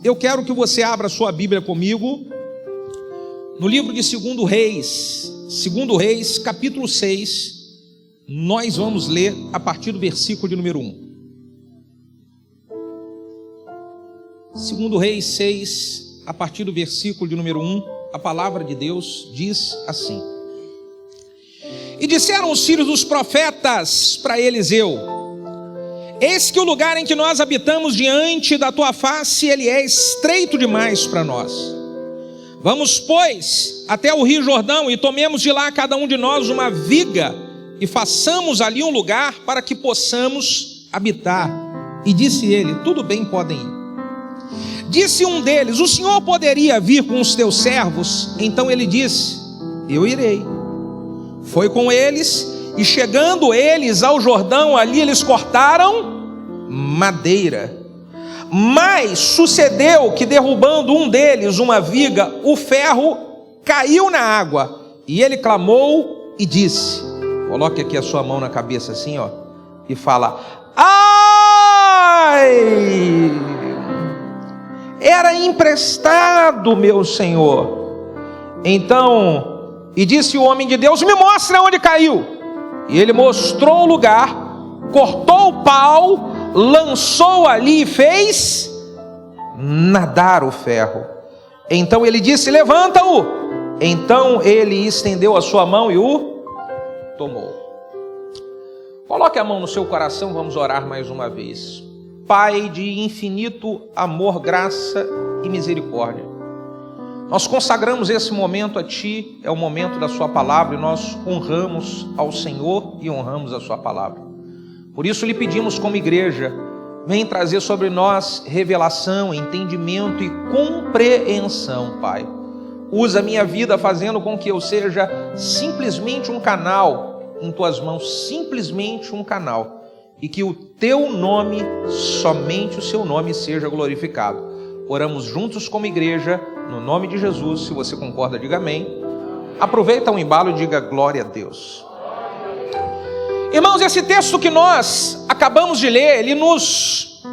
Eu quero que você abra sua Bíblia comigo no livro de 2 Reis. 2 Reis, capítulo 6. Nós vamos ler a partir do versículo de número 1. 2 Reis 6, a partir do versículo de número 1, a palavra de Deus diz assim: E disseram os filhos dos profetas para Eliseu: Eis que o lugar em que nós habitamos diante da tua face, ele é estreito demais para nós. Vamos, pois, até o rio Jordão e tomemos de lá cada um de nós uma viga e façamos ali um lugar para que possamos habitar. E disse ele: Tudo bem, podem ir. Disse um deles: O senhor poderia vir com os teus servos? Então ele disse: Eu irei. Foi com eles, e chegando eles ao Jordão, ali eles cortaram madeira. Mas sucedeu que, derrubando um deles uma viga, o ferro caiu na água. E ele clamou e disse: Coloque aqui a sua mão na cabeça assim, ó, e fala: Ai! Era emprestado, meu senhor. Então, e disse o homem de Deus: Me mostra onde caiu. E ele mostrou o lugar, cortou o pau, lançou ali e fez nadar o ferro. Então ele disse: Levanta-o. Então ele estendeu a sua mão e o tomou. Coloque a mão no seu coração, vamos orar mais uma vez. Pai de infinito amor, graça e misericórdia, nós consagramos esse momento a Ti, é o momento da Sua palavra, e nós honramos ao Senhor e honramos a Sua palavra. Por isso lhe pedimos como igreja, vem trazer sobre nós revelação, entendimento e compreensão, Pai. Usa a minha vida fazendo com que eu seja simplesmente um canal em Tuas mãos, simplesmente um canal, e que o Teu nome, somente o Seu nome, seja glorificado. Oramos juntos como igreja, no nome de Jesus. Se você concorda, diga amém. Aproveita o embalo e diga glória a Deus. Irmãos, esse texto que nós acabamos de ler, ele nos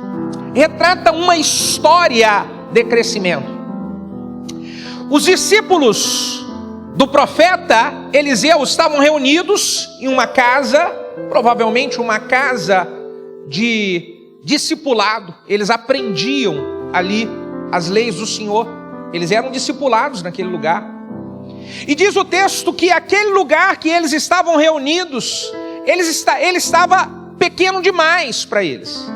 retrata uma história de crescimento. Os discípulos do profeta Eliseu estavam reunidos em uma casa, provavelmente uma casa de discipulado. Eles aprendiam ali as leis do Senhor. Eles eram discipulados naquele lugar. E diz o texto que aquele lugar que eles estavam reunidos, ele estava pequeno demais para eles.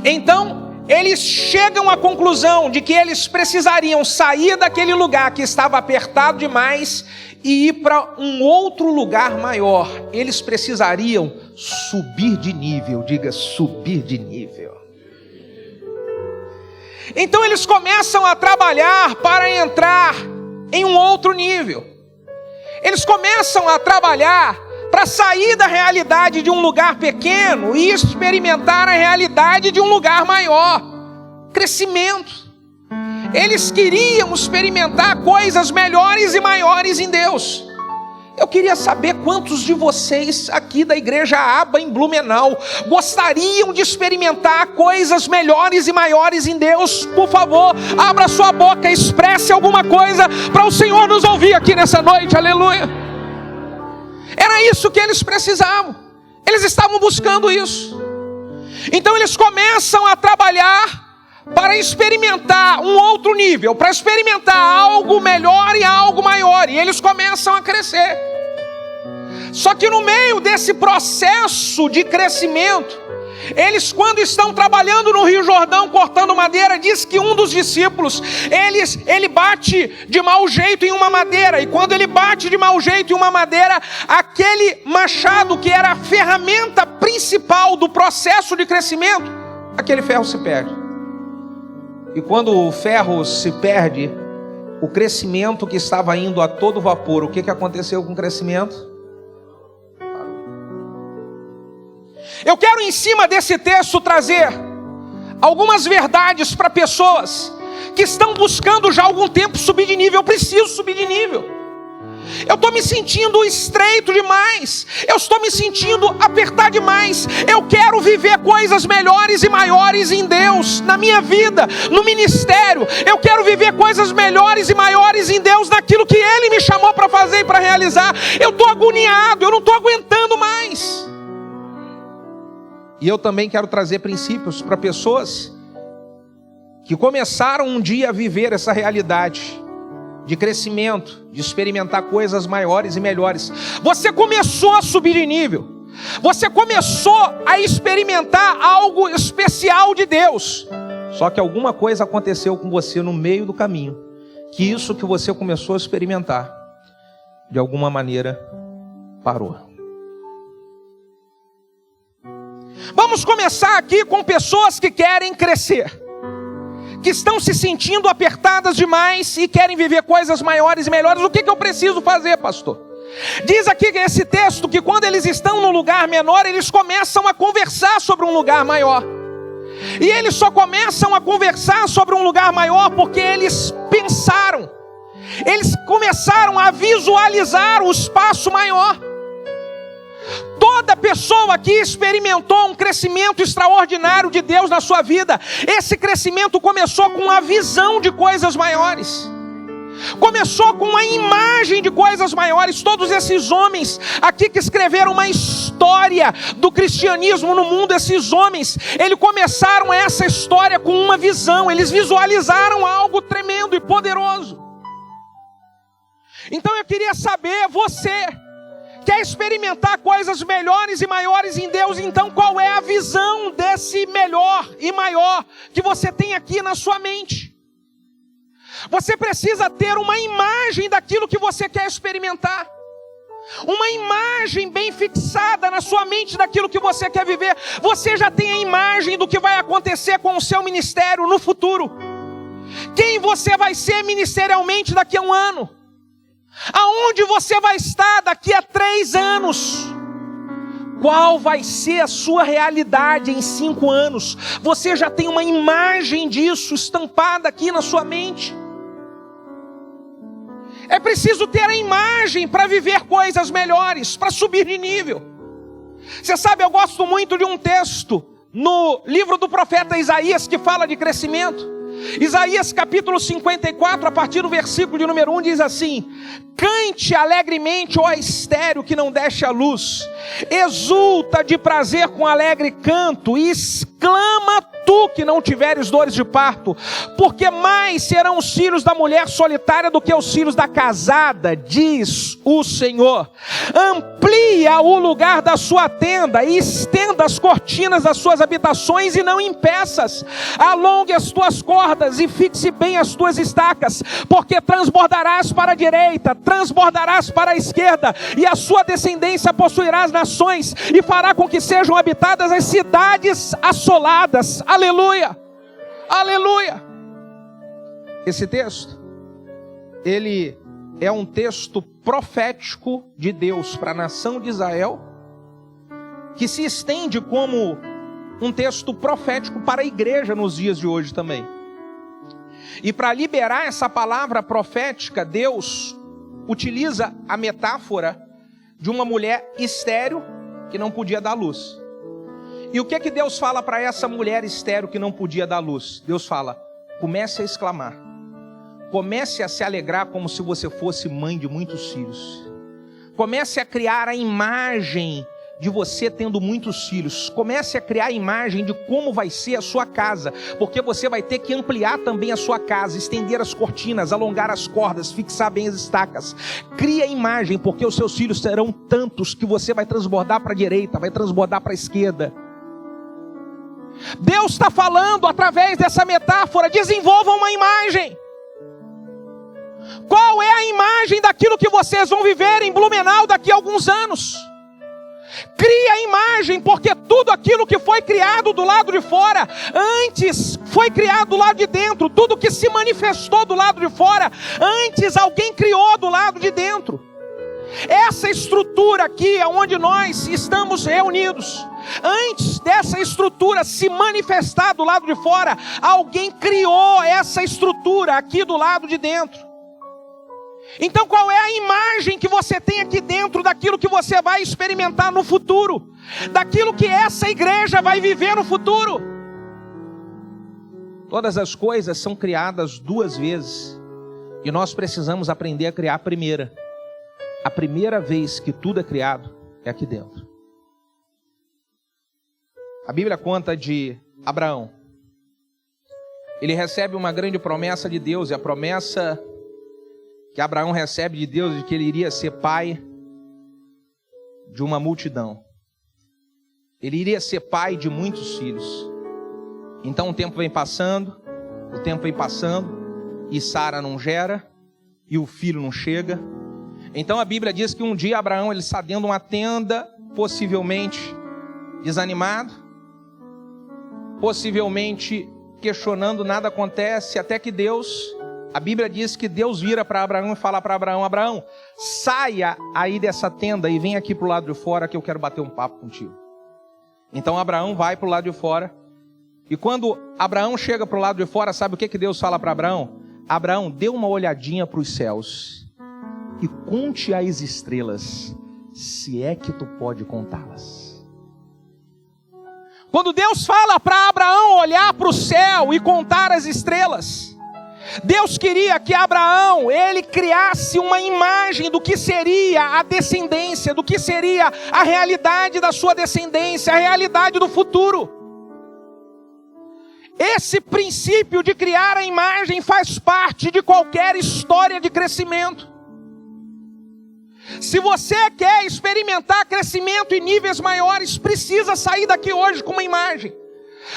Então, eles chegam à conclusão de que eles precisariam sair daquele lugar que estava apertado demais e ir para um outro lugar maior. Eles precisariam subir de nível. Diga, subir de nível. Então eles começam a trabalhar para entrar em um outro nível. Eles começam a trabalhar para sair da realidade de um lugar pequeno e experimentar a realidade de um lugar maior. Crescimento. Eles queriam experimentar coisas melhores e maiores em Deus. Eu queria saber quantos de vocês aqui da igreja Aba em Blumenau gostariam de experimentar coisas melhores e maiores em Deus. Por favor, abra sua boca, expresse alguma coisa para o Senhor nos ouvir aqui nessa noite, aleluia. Era isso que eles precisavam, eles estavam buscando isso. Então eles começam a trabalhar para experimentar um outro nível, para experimentar algo melhor e algo maior, e eles começam a crescer. Só que no meio desse processo de crescimento, eles, quando estão trabalhando no Rio Jordão, cortando madeira, diz que um dos discípulos, ele bate de mau jeito em uma madeira, e quando ele bate de mau jeito em uma madeira, aquele machado que era a ferramenta principal do processo de crescimento, aquele ferro se perde. E quando o ferro se perde, o crescimento que estava indo a todo vapor, o que aconteceu com o crescimento? Eu quero, em cima desse texto, trazer algumas verdades para pessoas que estão buscando já há algum tempo subir de nível. Eu preciso subir de nível. Eu estou me sentindo estreito demais. Eu estou me sentindo apertado demais. Eu quero viver coisas melhores e maiores em Deus, na minha vida, no ministério. Eu quero viver coisas melhores e maiores em Deus, naquilo que Ele me chamou para fazer e para realizar. Eu estou agoniado, eu não estou aguentando mais. E eu também quero trazer princípios para pessoas que começaram um dia a viver essa realidade de crescimento, de experimentar coisas maiores e melhores. Você começou a subir de nível. Você começou a experimentar algo especial de Deus. Só que alguma coisa aconteceu com você no meio do caminho, que isso que você começou a experimentar, de alguma maneira, parou. Vamos começar aqui com pessoas que querem crescer, que estão se sentindo apertadas demais e querem viver coisas maiores e melhores. O que eu preciso fazer, pastor? Diz aqui esse texto que quando eles estão num lugar menor, eles começam a conversar sobre um lugar maior. E eles só começam a conversar sobre um lugar maior porque eles pensaram. Eles começaram a visualizar o espaço maior. Toda pessoa aqui experimentou um crescimento extraordinário de Deus na sua vida. Esse crescimento começou com a visão de coisas maiores. Começou com a imagem de coisas maiores. Todos esses homens aqui que escreveram uma história do cristianismo no mundo, esses homens, eles começaram essa história com uma visão. Eles visualizaram algo tremendo e poderoso. Então eu queria saber, você quer experimentar coisas melhores e maiores em Deus? Então qual é a visão desse melhor e maior que você tem aqui na sua mente? Você precisa ter uma imagem daquilo que você quer experimentar. Uma imagem bem fixada na sua mente daquilo que você quer viver. Você já tem a imagem do que vai acontecer com o seu ministério no futuro. Quem você vai ser ministerialmente daqui a um ano? Aonde você vai estar daqui a 3 anos? Qual vai ser a sua realidade em 5 anos? Você já tem uma imagem disso estampada aqui na sua mente. É preciso ter a imagem para viver coisas melhores, para subir de nível. Você sabe, eu gosto muito de um texto no livro do profeta Isaías que fala de crescimento. Isaías capítulo 54, a partir do versículo de número 1, diz assim: cante alegremente, ó estéreo que não deste a luz, exulta de prazer com alegre canto, e exclama tu que não tiveres dores de parto, porque mais serão os filhos da mulher solitária do que os filhos da casada, diz o Senhor. Amplia o lugar da sua tenda, e estenda as cortinas das suas habitações, e não impeças. Alongue as tuas cordas, e fixe bem as tuas estacas, porque transbordarás para a direita, transbordarás para a esquerda, e a sua descendência possuirá as nações, e fará com que sejam habitadas as cidades assoladas. Aleluia, aleluia. Esse texto, ele é um texto profético de Deus para a nação de Israel, que se estende como um texto profético para a igreja nos dias de hoje também. E para liberar essa palavra profética, Deus utiliza a metáfora de uma mulher estéril que não podia dar luz. E o que Deus fala para essa mulher estéril que não podia dar luz? Deus fala: comece a exclamar, comece a se alegrar como se você fosse mãe de muitos filhos. Comece a criar a imagem de você tendo muitos filhos. Comece a criar a imagem de como vai ser a sua casa, porque você vai ter que ampliar também a sua casa, estender as cortinas, alongar as cordas, fixar bem as estacas. Crie a imagem, porque os seus filhos serão tantos que você vai transbordar para a direita, vai transbordar para a esquerda. Deus está falando através dessa metáfora: desenvolvam uma imagem. Qual é a imagem daquilo que vocês vão viver em Blumenau daqui a alguns anos? Crie a imagem, porque tudo aquilo que foi criado do lado de fora, antes foi criado do lado de dentro. Tudo que se manifestou do lado de fora, antes alguém criou do lado de dentro. Essa estrutura aqui, onde nós estamos reunidos, antes dessa estrutura se manifestar do lado de fora, alguém criou essa estrutura aqui do lado de dentro. Então qual é a imagem que você tem aqui dentro daquilo que você vai experimentar no futuro? Daquilo que essa igreja vai viver no futuro? Todas as coisas são criadas duas vezes. E nós precisamos aprender a criar a primeira. A primeira vez que tudo é criado é aqui dentro. A Bíblia conta de Abraão. Ele recebe uma grande promessa de Deus, e a promessa que Abraão recebe de Deus de que ele iria ser pai de uma multidão. Ele iria ser pai de muitos filhos. Então o tempo vem passando, e Sara não gera, e o filho não chega. Então a Bíblia diz que um dia Abraão, ele está dentro de uma tenda, possivelmente desanimado, possivelmente questionando, nada acontece, até que a Bíblia diz que Deus vira para Abraão e fala para Abraão: Abraão, saia aí dessa tenda e vem aqui para o lado de fora que eu quero bater um papo contigo. Então Abraão vai para o lado de fora, e quando Abraão chega para o lado de fora, sabe o que Deus fala para Abraão? Abraão, dê uma olhadinha para os céus e conte as estrelas, se é que tu pode contá-las. Quando Deus fala para Abraão olhar para o céu e contar as estrelas, Deus queria que Abraão, ele criasse uma imagem do que seria a descendência, do que seria a realidade da sua descendência, a realidade do futuro. Esse princípio de criar a imagem faz parte de qualquer história de crescimento. Se você quer experimentar crescimento em níveis maiores, precisa sair daqui hoje com uma imagem.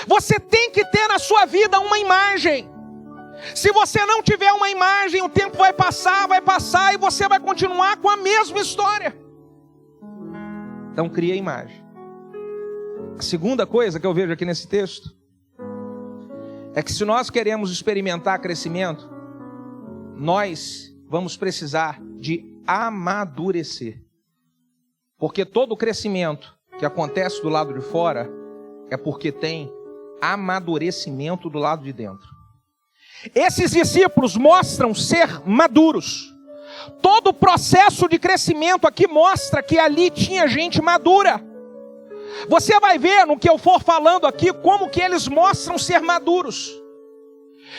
Você tem que ter na sua vida uma imagem. Se você não tiver uma imagem, o tempo vai passar e você vai continuar com a mesma história. Então cria a imagem. A segunda coisa que eu vejo aqui nesse texto é que se nós queremos experimentar crescimento, nós vamos precisar de amadurecer. Porque todo crescimento que acontece do lado de fora é porque tem amadurecimento do lado de dentro. Esses discípulos mostram ser maduros. Todo o processo de crescimento aqui mostra que ali tinha gente madura. Você vai ver no que eu for falando aqui como que eles mostram ser maduros.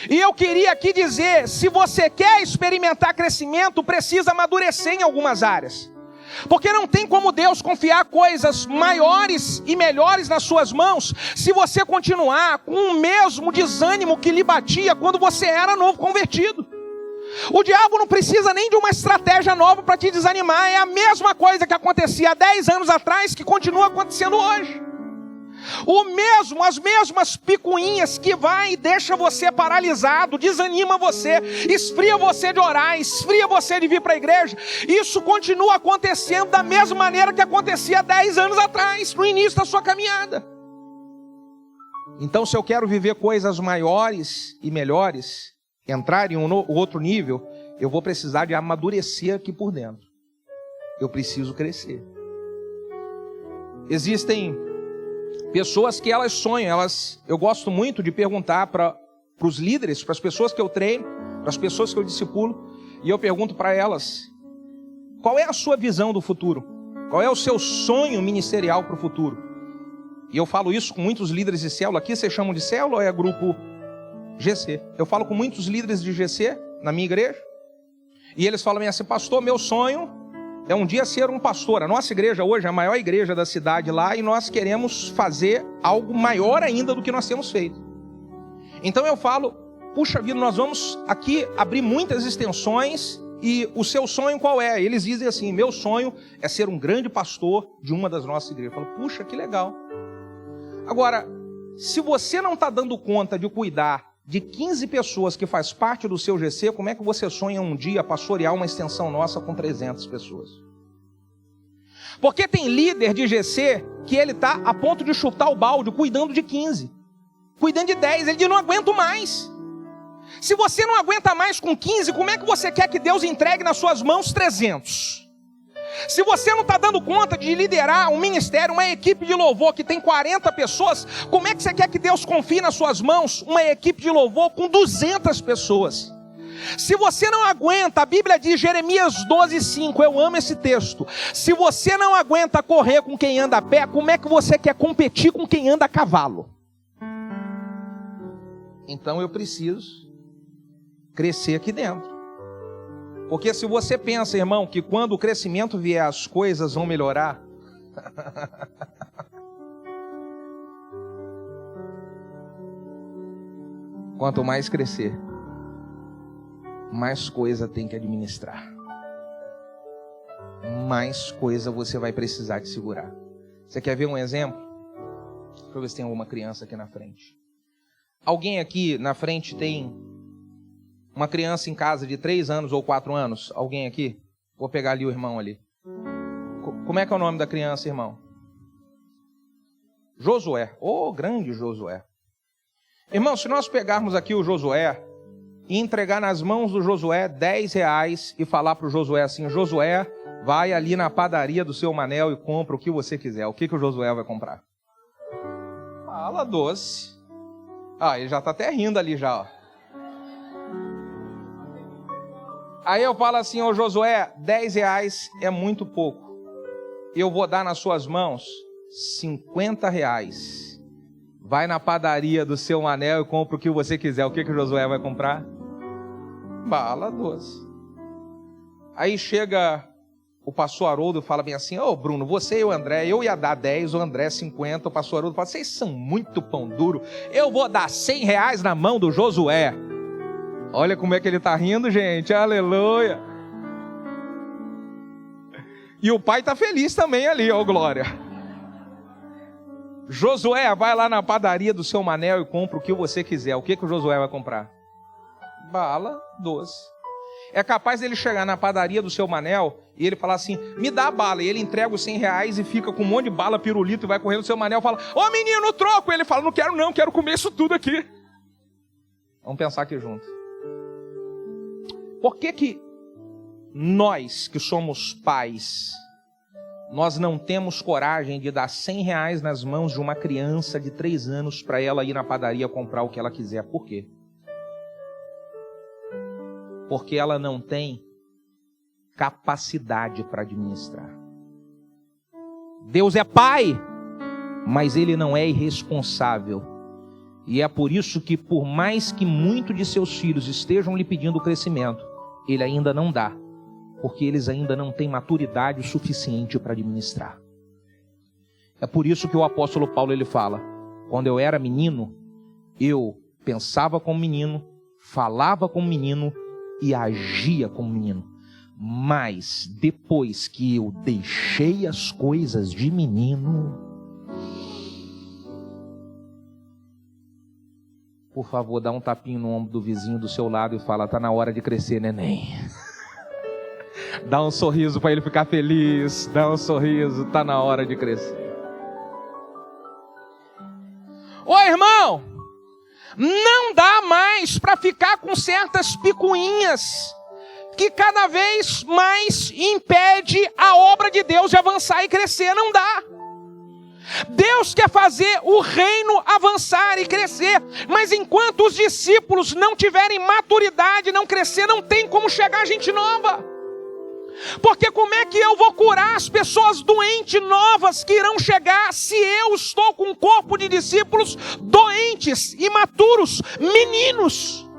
E eu queria aqui dizer, se você quer experimentar crescimento, precisa amadurecer em algumas áreas. Porque não tem como Deus confiar coisas maiores e melhores nas suas mãos, se você continuar com o mesmo desânimo que lhe batia quando você era novo convertido. O diabo não precisa nem de uma estratégia nova para te desanimar, é a mesma coisa que acontecia há 10 anos atrás que continua acontecendo hoje. As mesmas picuinhas que vai e deixa você paralisado, desanima você, esfria você de orar, esfria você de vir para a igreja. Isso continua acontecendo da mesma maneira que acontecia 10 anos atrás, no início da sua caminhada. Então, se eu quero viver coisas maiores e melhores, entrar em um outro nível, eu vou precisar de amadurecer aqui por dentro. Eu preciso crescer. Existem pessoas que elas sonham, eu gosto muito de perguntar para os líderes, para as pessoas que eu treino, para as pessoas que eu discipulo, e eu pergunto para elas: qual é a sua visão do futuro? Qual é o seu sonho ministerial para o futuro? E eu falo isso com muitos líderes de célula. Aqui vocês chamam de célula ou é grupo GC? Eu falo com muitos líderes de GC na minha igreja, e eles falam assim: pastor, meu sonho é um dia ser um pastor. A nossa igreja hoje é a maior igreja da cidade lá, e nós queremos fazer algo maior ainda do que nós temos feito. Então eu falo: puxa vida, nós vamos aqui abrir muitas extensões, e o seu sonho qual é? Eles dizem assim: meu sonho é ser um grande pastor de uma das nossas igrejas. Eu falo: puxa, que legal. Agora, se você não está dando conta de cuidar de 15 pessoas que faz parte do seu GC, como é que você sonha um dia pastorear uma extensão nossa com 300 pessoas? Porque tem líder de GC que ele está a ponto de chutar o balde, cuidando de 15, cuidando de 10, ele diz: não aguento mais. Se você não aguenta mais com 15, como é que você quer que Deus entregue nas suas mãos 300? Se você não está dando conta de liderar um ministério, uma equipe de louvor que tem 40 pessoas, como é que você quer que Deus confie nas suas mãos uma equipe de louvor com 200 pessoas? Se você não aguenta, a Bíblia diz, Jeremias 12:5, eu amo esse texto. Se você não aguenta correr com quem anda a pé, como é que você quer competir com quem anda a cavalo? Então eu preciso crescer aqui dentro. Porque se você pensa, irmão, que quando o crescimento vier as coisas vão melhorar, quanto mais crescer, mais coisa tem que administrar. Mais coisa você vai precisar de segurar. Você quer ver um exemplo? Deixa eu ver se tem alguma criança aqui na frente. Alguém aqui na frente tem uma criança em casa de 3 anos ou 4 anos? Alguém aqui? Vou pegar ali o irmão ali. Como é que é o nome da criança, irmão? Josué. Oh, grande Josué. Irmão, se nós pegarmos aqui o Josué e entregar nas mãos do Josué R$10 e falar para o Josué assim, Josué, vai ali na padaria do seu Manel e compra o que você quiser. O que o Josué vai comprar? Fala doce. Ah, ele já está até rindo ali já, ó. Aí eu falo assim, ô Josué, R$10 é muito pouco. Eu vou dar nas suas mãos R$50. Vai na padaria do seu Manel e compra o que você quiser. O que o Josué vai comprar? Bala doce. Aí chega o pastor Haroldo e fala bem assim, ô Bruno, você e o André, eu ia dar 10, o André 50, o pastor Haroldo fala, vocês são muito pão duro, eu vou dar R$100 na mão do Josué. Olha como é que ele está rindo, gente, aleluia. E o pai está feliz também ali, ó glória. Josué, vai lá na padaria do seu Manel e compra o que você quiser. O que o Josué vai comprar? Bala doce. É capaz dele chegar na padaria do seu Manel e ele falar assim, me dá a bala. E ele entrega os R$100 e fica com um monte de bala, pirulito, e vai correndo no seu Manel e fala, ô menino, troco. Ele fala, não quero não, quero comer isso tudo aqui. Vamos pensar aqui junto. Por que nós que somos pais, nós não temos coragem de dar R$100 nas mãos de uma criança de 3 anos para ela ir na padaria comprar o que ela quiser? Por quê? Porque ela não tem capacidade para administrar. Deus é pai, mas Ele não é irresponsável. E é por isso que, por mais que muitos de seus filhos estejam lhe pedindo crescimento, Ele ainda não dá, porque eles ainda não têm maturidade suficiente para administrar. É por isso que o apóstolo Paulo ele fala, quando eu era menino, eu pensava como menino, falava como menino e agia como menino. Mas depois que eu deixei as coisas de menino, por favor, dá um tapinho no ombro do vizinho do seu lado e fala, tá na hora de crescer, neném. Dá um sorriso para ele ficar feliz, dá um sorriso, tá na hora de crescer. Ô irmão, não dá mais para ficar com certas picuinhas que cada vez mais impede a obra de Deus de avançar e crescer, não dá. Deus quer fazer o reino avançar e crescer, mas enquanto os discípulos não tiverem maturidade, não crescer, não tem como chegar gente nova. Porque como é que eu vou curar as pessoas doentes novas que irão chegar se eu estou com um corpo de discípulos doentes, imaturos, meninos?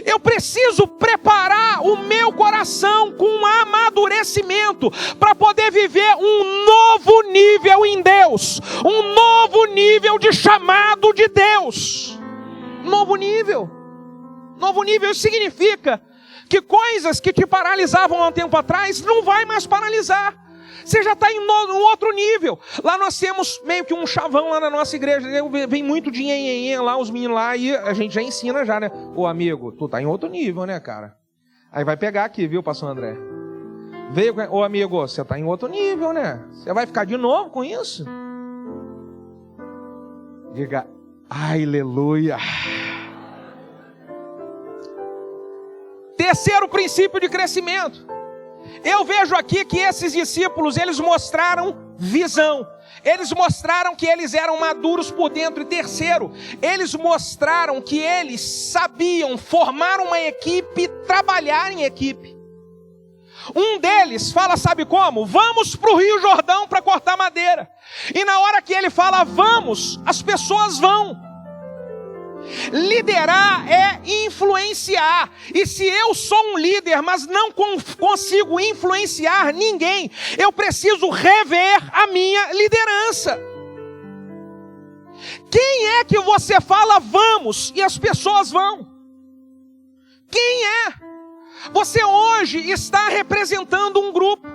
Eu preciso preparar o meu coração com um amadurecimento para poder viver um novo nível em Deus, um novo nível de chamado de Deus. Novo nível. Novo nível significa que coisas que te paralisavam há um tempo atrás não vai mais paralisar. Você já está em um outro nível. Lá nós temos meio que um chavão lá na nossa igreja. Vem muito dinheiro lá, os meninos lá, e a gente já ensina já, né? Ô amigo, tu tá em outro nível, né, cara? Aí vai pegar aqui, viu, pastor André? Veio, ô amigo, você tá em outro nível, né? Você vai ficar de novo com isso? Diga, aleluia. Terceiro princípio de crescimento. Eu vejo aqui que esses discípulos, eles mostraram visão. eles mostraram que eles eram maduros por dentro. E terceiro, eles mostraram que eles sabiam formar uma equipe, trabalhar em equipe. Um deles fala, sabe como? Vamos para o Rio Jordão para cortar madeira. E na hora que ele fala vamos, as pessoas vão. Liderar é influenciar. E se eu sou um líder, mas não consigo influenciar ninguém, eu preciso rever a minha liderança. Quem é que você fala vamos e as pessoas vão? Quem é? Você hoje está representando um grupo,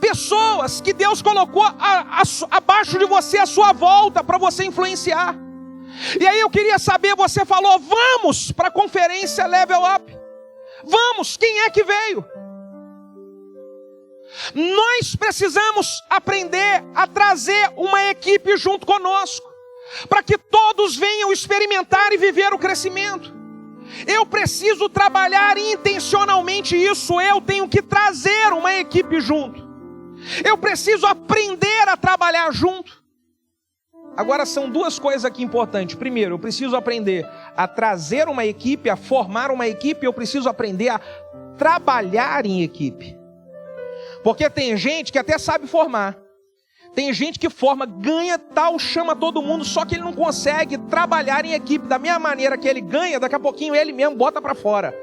pessoas que Deus colocou abaixo de você, à sua volta, para você influenciar. E aí eu queria saber, você falou, vamos para a conferência Level Up. Vamos, quem é que veio? Nós precisamos aprender a trazer uma equipe junto conosco, para que todos venham experimentar e viver o crescimento. Eu preciso trabalhar intencionalmente isso, eu tenho que trazer uma equipe junto. Eu preciso aprender a trabalhar junto. Agora são duas coisas aqui importantes. Primeiro, eu preciso aprender a trazer uma equipe, a formar uma equipe. Eu preciso aprender a trabalhar em equipe. Porque tem gente que até sabe formar. Tem gente que forma, ganha tal, chama todo mundo, só que ele não consegue trabalhar em equipe. Da mesma maneira que ele ganha, daqui a pouquinho ele mesmo bota para fora.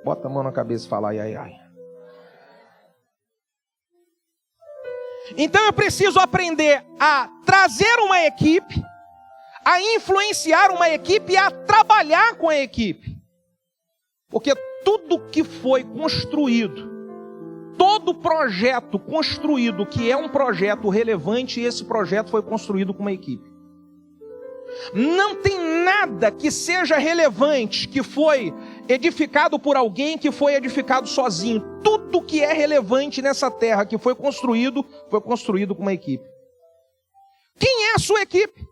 Bota a mão na cabeça e fala ai, ai, ai. Então eu preciso aprender a trazer uma equipe, a influenciar uma equipe e a trabalhar com a equipe. Porque tudo que foi construído, todo projeto construído que é um projeto relevante, esse projeto foi construído com uma equipe. Não tem nada que seja relevante que foi edificado por alguém que foi edificado sozinho. Tudo que é relevante nessa terra que foi construído com uma equipe. Quem é a sua equipe?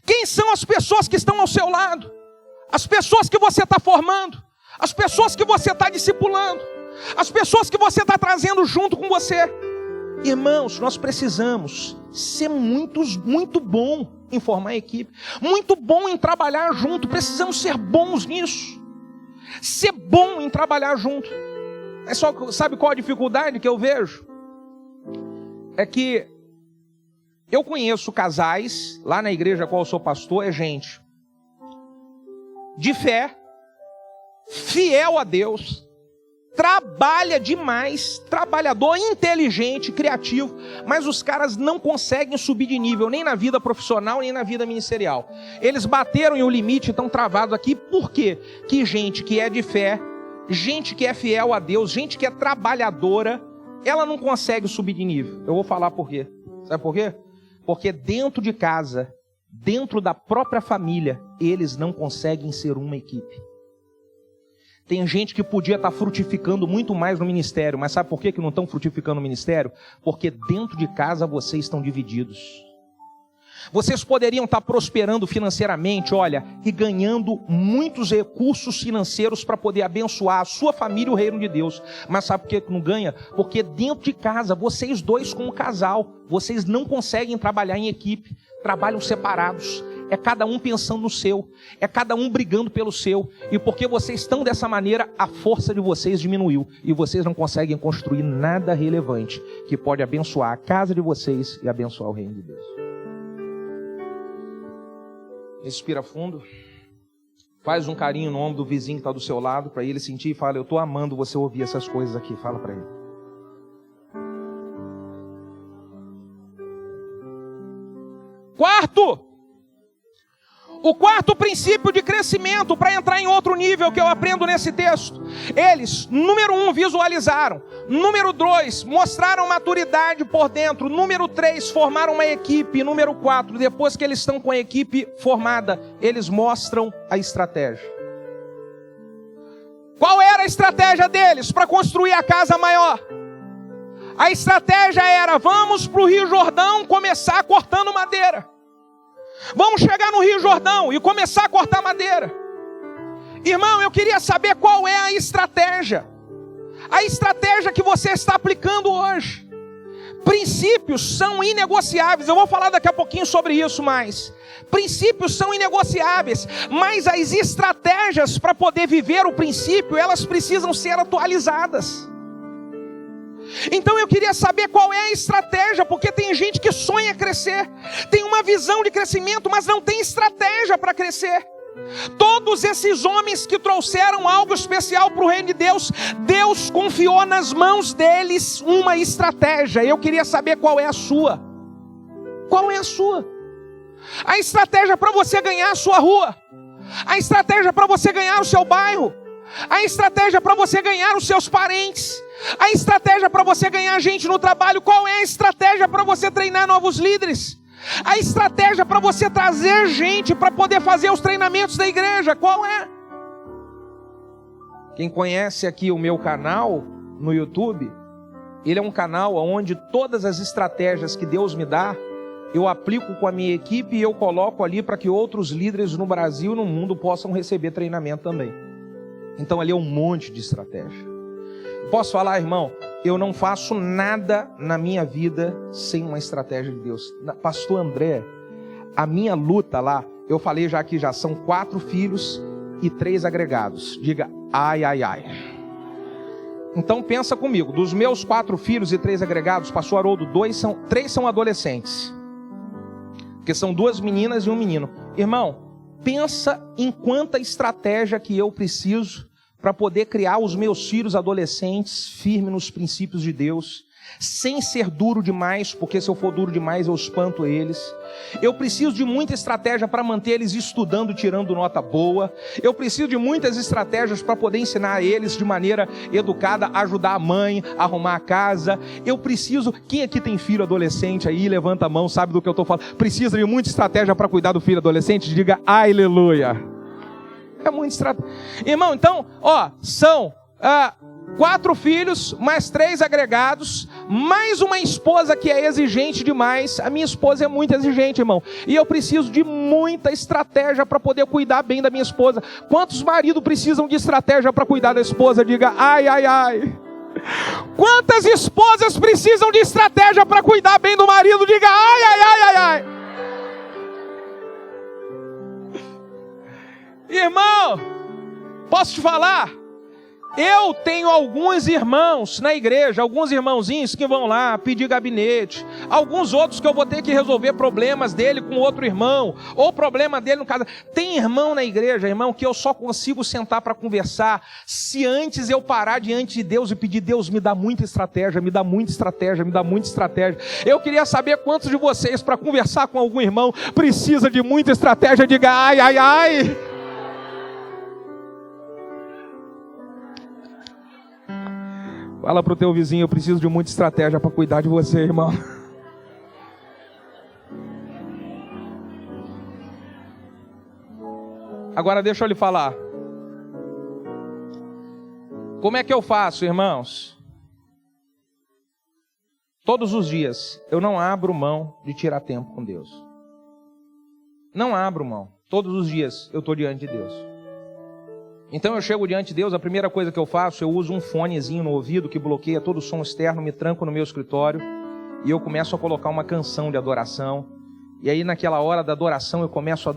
Quem são as pessoas que estão ao seu lado? As pessoas que você está formando? As pessoas que você está discipulando? As pessoas que você está trazendo junto com você? Irmãos, nós precisamos ser muito bom em formar equipe, muito bom em trabalhar junto. Precisamos ser bons nisso. Ser bom em trabalhar junto. É só, sabe qual a dificuldade que eu vejo? É que eu conheço casais, lá na igreja a qual eu sou pastor, é gente de fé, fiel a Deus, trabalha demais, trabalhador, inteligente, criativo, mas os caras não conseguem subir de nível, nem na vida profissional, nem na vida ministerial. Eles bateram em um limite e estão travados aqui. Por quê? Que gente que é de fé, gente que é fiel a Deus, gente que é trabalhadora, ela não consegue subir de nível. Eu vou falar por quê. Sabe por quê? Porque dentro de casa, dentro da própria família, eles não conseguem ser uma equipe. Tem gente que podia estar frutificando muito mais no ministério, mas sabe por que não estão frutificando no ministério? Porque dentro de casa vocês estão divididos. Vocês poderiam estar prosperando financeiramente, olha, e ganhando muitos recursos financeiros para poder abençoar a sua família e o reino de Deus. Mas sabe por que não ganha? Porque dentro de casa, vocês dois como casal, vocês não conseguem trabalhar em equipe, trabalham separados. É cada um pensando no seu, é cada um brigando pelo seu. E porque vocês estão dessa maneira, a força de vocês diminuiu. E vocês não conseguem construir nada relevante que pode abençoar a casa de vocês e abençoar o reino de Deus. Respira fundo. Faz um carinho no ombro do vizinho que está do seu lado, para ele sentir e fala, eu estou amando você ouvir essas coisas aqui. Fala para ele. O quarto princípio de crescimento, para entrar em outro nível que eu aprendo nesse texto. Eles, número 1, visualizaram. Número 2, mostraram maturidade por dentro. Número 3, formaram uma equipe. Número 4, depois que eles estão com a equipe formada, eles mostram a estratégia. Qual era a estratégia deles para construir a casa maior? A estratégia era, vamos para o Rio Jordão começar cortando madeira. Vamos chegar no Rio Jordão e começar a cortar madeira. Irmão, eu queria saber qual é a estratégia. A estratégia que você está aplicando hoje. Princípios são inegociáveis. Eu vou falar daqui a pouquinho sobre isso mais. Princípios são inegociáveis, mas as estratégias para poder viver o princípio, elas precisam ser atualizadas. Então eu queria saber qual é a estratégia, porque tem gente que sonha crescer, tem uma visão de crescimento, mas não tem estratégia para crescer. Todos esses homens que trouxeram algo especial para o reino de Deus, Deus confiou nas mãos deles uma estratégia. Eu queria saber qual é a sua. Qual é a sua? A estratégia para você ganhar a sua rua, a estratégia para você ganhar o seu bairro, a estratégia para você ganhar os seus parentes, a estratégia para você ganhar gente no trabalho. Qual é a estratégia para você treinar novos líderes? A estratégia para você trazer gente para poder fazer os treinamentos da igreja, qual é? Quem conhece aqui o meu canal no YouTube, ele é um canal onde todas as estratégias que Deus me dá, eu aplico com a minha equipe e eu coloco ali para que outros líderes no Brasil e no mundo possam receber treinamento também. Então ali é um monte de estratégia. Posso falar, irmão? Eu não faço nada na minha vida sem uma estratégia de Deus. Pastor André, a minha luta lá, eu falei já que já são 4 filhos e 3 agregados. Diga, ai, ai, ai. Então pensa comigo, dos meus 4 filhos e 3 agregados, pastor Haroldo, 3 são adolescentes. Porque são 2 meninas e 1 menino. Irmão, pensa em quanta estratégia que eu preciso para poder criar os meus filhos adolescentes firmes nos princípios de Deus, sem ser duro demais, porque se eu for duro demais eu espanto eles. Eu preciso de muita estratégia para manter eles estudando, tirando nota boa. Eu preciso de muitas estratégias para poder ensinar eles de maneira educada, ajudar a mãe, a arrumar a casa. Eu preciso, quem aqui tem filho adolescente aí, levanta a mão, sabe do que eu estou falando. Precisa de muita estratégia para cuidar do filho adolescente? Diga aleluia. É muito estratégia. Irmão, então, são 4 filhos, mais 3 agregados, mais uma esposa que é exigente demais. A minha esposa é muito exigente, irmão. E eu preciso de muita estratégia para poder cuidar bem da minha esposa. Quantos maridos precisam de estratégia para cuidar da esposa? Diga, ai, ai, ai. Quantas esposas precisam de estratégia para cuidar bem do marido? Diga, ai, ai, ai, ai, ai. Irmão, posso te falar? Eu tenho alguns irmãos na igreja, alguns irmãozinhos que vão lá pedir gabinete, alguns outros que eu vou ter que resolver problemas dele com outro irmão, ou problema dele no caso. Tem irmão na igreja, irmão, que eu só consigo sentar para conversar se antes eu parar diante de Deus e pedir, Deus, me dá muita estratégia, me dá muita estratégia, me dá muita estratégia. Eu queria saber quantos de vocês, para conversar com algum irmão, precisa de muita estratégia. Diga, ai, ai, ai. Fala pro teu vizinho, eu preciso de muita estratégia para cuidar de você, irmão. Agora deixa eu lhe falar. Como é que eu faço, irmãos? Todos os dias eu não abro mão de tirar tempo com Deus. Não abro mão. Todos os dias eu estou diante de Deus. Então eu chego diante de Deus, a primeira coisa que eu faço, eu uso um fonezinho no ouvido que bloqueia todo o som externo, me tranco no meu escritório e eu começo a colocar uma canção de adoração. E aí naquela hora da adoração eu começo a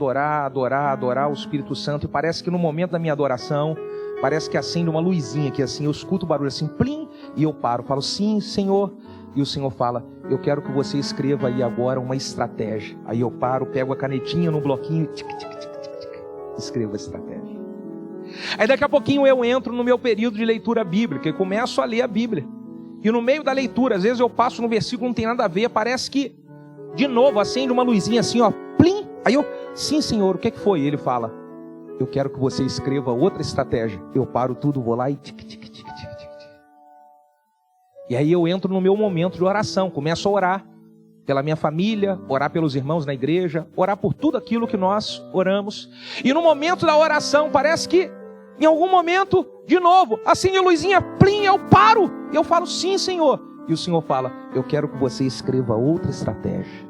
adorar o Espírito Santo, e parece que no momento da minha adoração, parece que acende uma luzinha aqui assim, eu escuto o barulho assim, plim, e eu paro, falo, sim, Senhor. E o Senhor fala, eu quero que você escreva aí agora uma estratégia. Aí eu paro, pego a canetinha no bloquinho, escrevo a estratégia. Aí daqui a pouquinho eu entro no meu período de leitura bíblica e começo a ler a Bíblia. E no meio da leitura, às vezes eu passo no versículo, não tem nada a ver, parece que, de novo, acende uma luzinha assim, ó, plim. Aí eu, sim, Senhor, o que foi? Ele fala, eu quero que você escreva outra estratégia. Eu paro tudo, vou lá e E aí eu entro no meu momento de oração, começo a orar pela minha família, orar pelos irmãos na igreja, orar por tudo aquilo que nós oramos. E no momento da oração, parece que em algum momento, de novo, acende a luzinha, plim, eu paro. E eu falo, sim, Senhor. E o Senhor fala, eu quero que você escreva outra estratégia.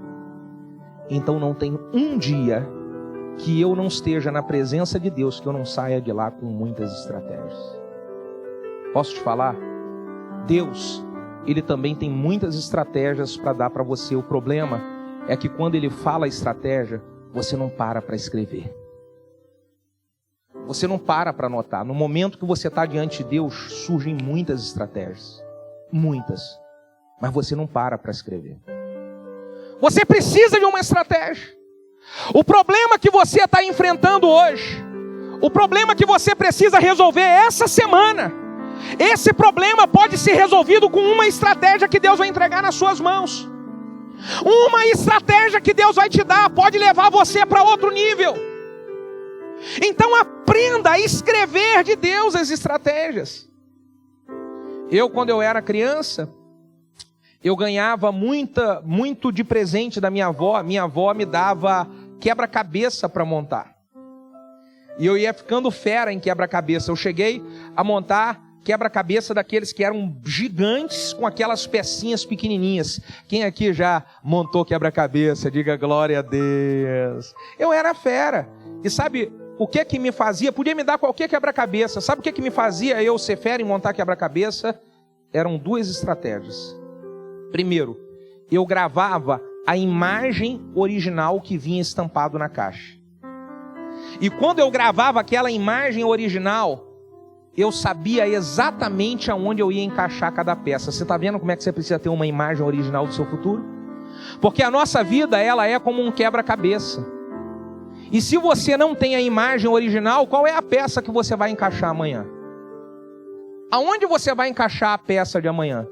Então não tem um dia que eu não esteja na presença de Deus, que eu não saia de lá com muitas estratégias. Posso te falar? Deus Ele também tem muitas estratégias para dar para você. O problema é que quando ele fala a estratégia, você não para escrever. Você não para anotar. No momento que você está diante de Deus, surgem muitas estratégias. Muitas. Mas você não para escrever. Você precisa de uma estratégia. O problema que você está enfrentando hoje, o problema que você precisa resolver essa semana, esse problema pode ser resolvido com uma estratégia que Deus vai entregar nas suas mãos. Uma estratégia que Deus vai te dar pode levar você para outro nível. Então aprenda a escrever de Deus as estratégias. Quando eu era criança, eu ganhava muito de presente da minha avó. Minha avó me dava quebra-cabeça para montar. E eu ia ficando fera em quebra-cabeça. Eu cheguei a montar quebra-cabeça daqueles que eram gigantes com aquelas pecinhas pequenininhas. Quem aqui já montou quebra-cabeça? Diga glória a Deus. Eu era fera. E sabe o que me fazia? Podia me dar qualquer quebra-cabeça. Sabe o que me fazia eu ser fera em montar quebra-cabeça? Eram duas estratégias. Primeiro, eu gravava a imagem original que vinha estampado na caixa. E quando eu gravava aquela imagem original, eu sabia exatamente aonde eu ia encaixar cada peça. Você está vendo como é que você precisa ter uma imagem original do seu futuro? Porque a nossa vida, ela é como um quebra-cabeça. E se você não tem a imagem original, qual é a peça que você vai encaixar amanhã? Aonde você vai encaixar a peça de amanhã?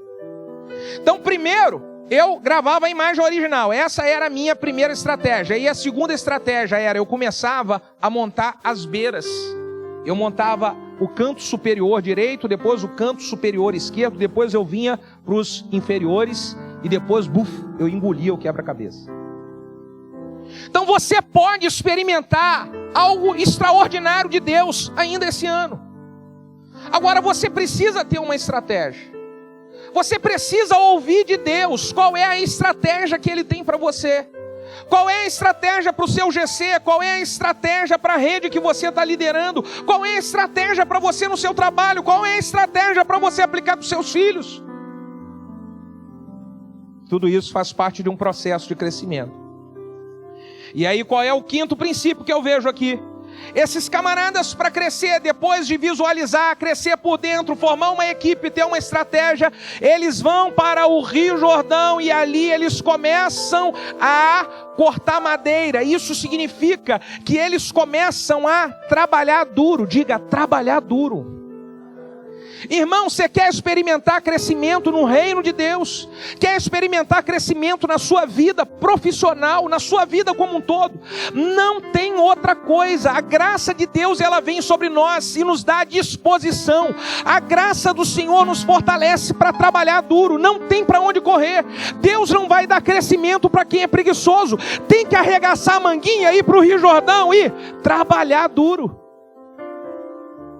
Então, primeiro, eu gravava a imagem original. Essa era a minha primeira estratégia. E a segunda estratégia era, eu começava a montar as beiras. Eu montava o canto superior direito, depois o canto superior esquerdo, depois eu vinha para os inferiores e depois, eu engolia o quebra-cabeça. Então você pode experimentar algo extraordinário de Deus ainda esse ano. Agora você precisa ter uma estratégia. Você precisa ouvir de Deus qual é a estratégia que Ele tem para você. Qual é a estratégia para o seu GC? Qual é a estratégia para a rede que você está liderando? Qual é a estratégia para você no seu trabalho? Qual é a estratégia para você aplicar para os seus filhos? Tudo isso faz parte de um processo de crescimento. E aí qual é o quinto princípio que eu vejo aqui? Esses camaradas, para crescer, depois de visualizar, crescer por dentro, formar uma equipe, ter uma estratégia, eles vão para o Rio Jordão e ali eles começam a cortar madeira. Isso significa que eles começam a trabalhar duro. Diga, trabalhar duro. Irmão, você quer experimentar crescimento no reino de Deus? Quer experimentar crescimento na sua vida profissional, na sua vida como um todo? Não tem outra coisa. A graça de Deus, ela vem sobre nós e nos dá disposição. A graça do Senhor nos fortalece para trabalhar duro. Não tem para onde correr. Deus não vai dar crescimento para quem é preguiçoso. Tem que arregaçar a manguinha, ir para o Rio Jordão e trabalhar duro.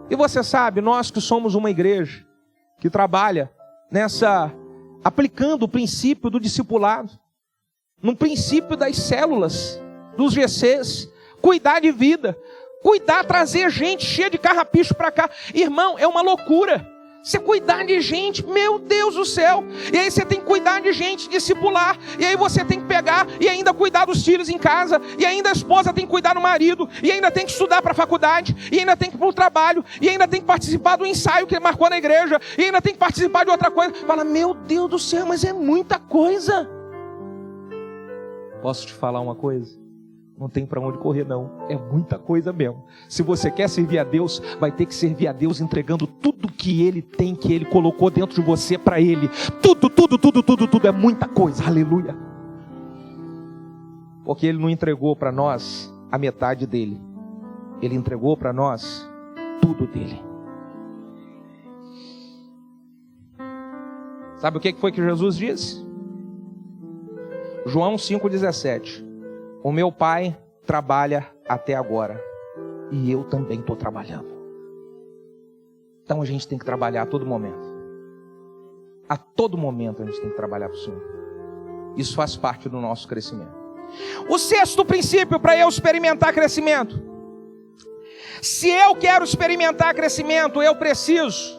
E você sabe, nós que somos uma igreja que trabalha aplicando o princípio do discipulado, no princípio das células, dos GCs, cuidar de vida, trazer gente cheia de carrapicho para cá. Irmão, é uma loucura. Você cuidar de gente, meu Deus do céu. E aí você tem que cuidar de gente, discipular. E aí você tem que pegar e ainda cuidar dos filhos em casa. E ainda a esposa tem que cuidar do marido. E ainda tem que estudar para a faculdade. E ainda tem que ir para o trabalho. E ainda tem que participar do ensaio que ele marcou na igreja. E ainda tem que participar de outra coisa. Fala, meu Deus do céu, mas é muita coisa. Posso te falar uma coisa? Não tem para onde correr não, é muita coisa mesmo. Se você quer servir a Deus, vai ter que servir a Deus entregando tudo que Ele tem, que Ele colocou dentro de você para Ele. Tudo, é muita coisa, aleluia. Porque Ele não entregou para nós a metade dEle. Ele entregou para nós tudo dEle. Sabe o que foi que Jesus disse? João 5,17. O meu Pai trabalha até agora. E eu também estou trabalhando. Então a gente tem que trabalhar a todo momento. A todo momento a gente tem que trabalhar para o Senhor. Isso faz parte do nosso crescimento. O sexto princípio para eu experimentar crescimento. Se eu quero experimentar crescimento, eu preciso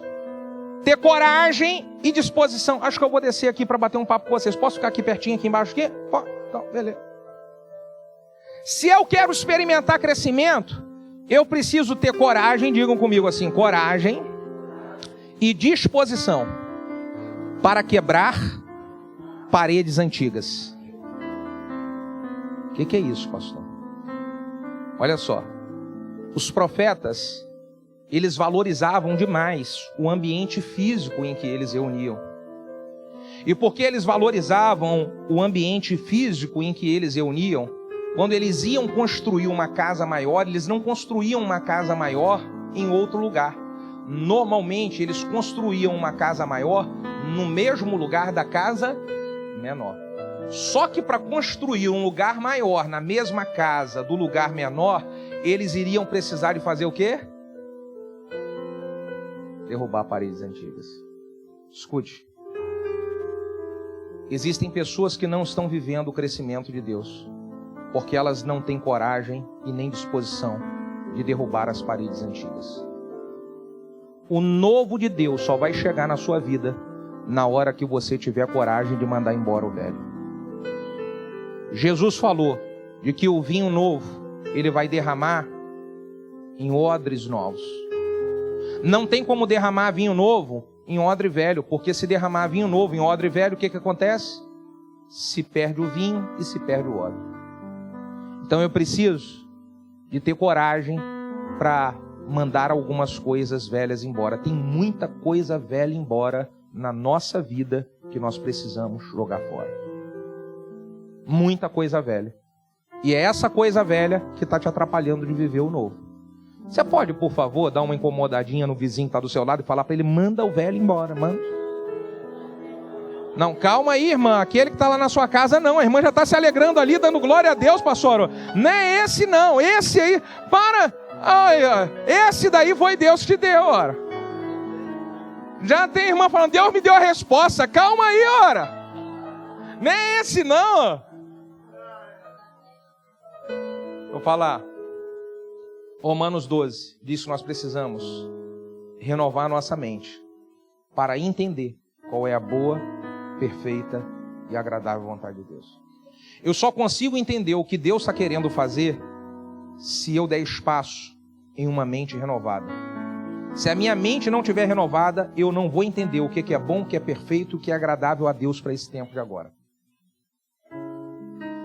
ter coragem e disposição. Acho que eu vou descer aqui para bater um papo com vocês. Posso ficar aqui pertinho, aqui embaixo? Aqui? Então, beleza. Se eu quero experimentar crescimento, eu preciso ter coragem, digam comigo assim, coragem e disposição para quebrar paredes antigas. O que é isso, pastor? Olha só, os profetas, eles valorizavam demais o ambiente físico em que eles reuniam. E porque eles valorizavam o ambiente físico em que eles reuniam, quando eles iam construir uma casa maior, eles não construíam uma casa maior em outro lugar. Normalmente, eles construíam uma casa maior no mesmo lugar da casa menor. Só que para construir um lugar maior na mesma casa do lugar menor, eles iriam precisar de fazer o quê? Derrubar paredes antigas. Escute. Existem pessoas que não estão vivendo o crescimento de Deus, porque elas não têm coragem e nem disposição de derrubar as paredes antigas. O novo de Deus só vai chegar na sua vida na hora que você tiver coragem de mandar embora o velho. Jesus falou de que o vinho novo, ele vai derramar em odres novos. Não tem como derramar vinho novo em odre velho, porque se derramar vinho novo em odre velho, o que acontece? Se perde o vinho e se perde o odre. Então eu preciso de ter coragem para mandar algumas coisas velhas embora. Tem muita coisa velha embora na nossa vida que nós precisamos jogar fora. Muita coisa velha. E é essa coisa velha que está te atrapalhando de viver o novo. Você pode, por favor, dar uma incomodadinha no vizinho que está do seu lado e falar para ele, manda o velho embora, manda. Não, calma aí, irmã, aquele que está lá na sua casa não, a irmã já está se alegrando ali, dando glória a Deus, pastor. Não é esse não, esse aí, esse daí foi Deus que te deu, ora. Já tem irmã falando, Deus me deu a resposta, calma aí, ora. Não é esse não. Vou falar, Romanos 12, diz que nós precisamos renovar nossa mente para entender qual é a boa, perfeita e agradável vontade de Deus. Eu só consigo entender o que Deus está querendo fazer se eu der espaço em uma mente renovada. Se a minha mente não estiver renovada, eu não vou entender o que é bom, o que é perfeito, o que é agradável a Deus para esse tempo de agora.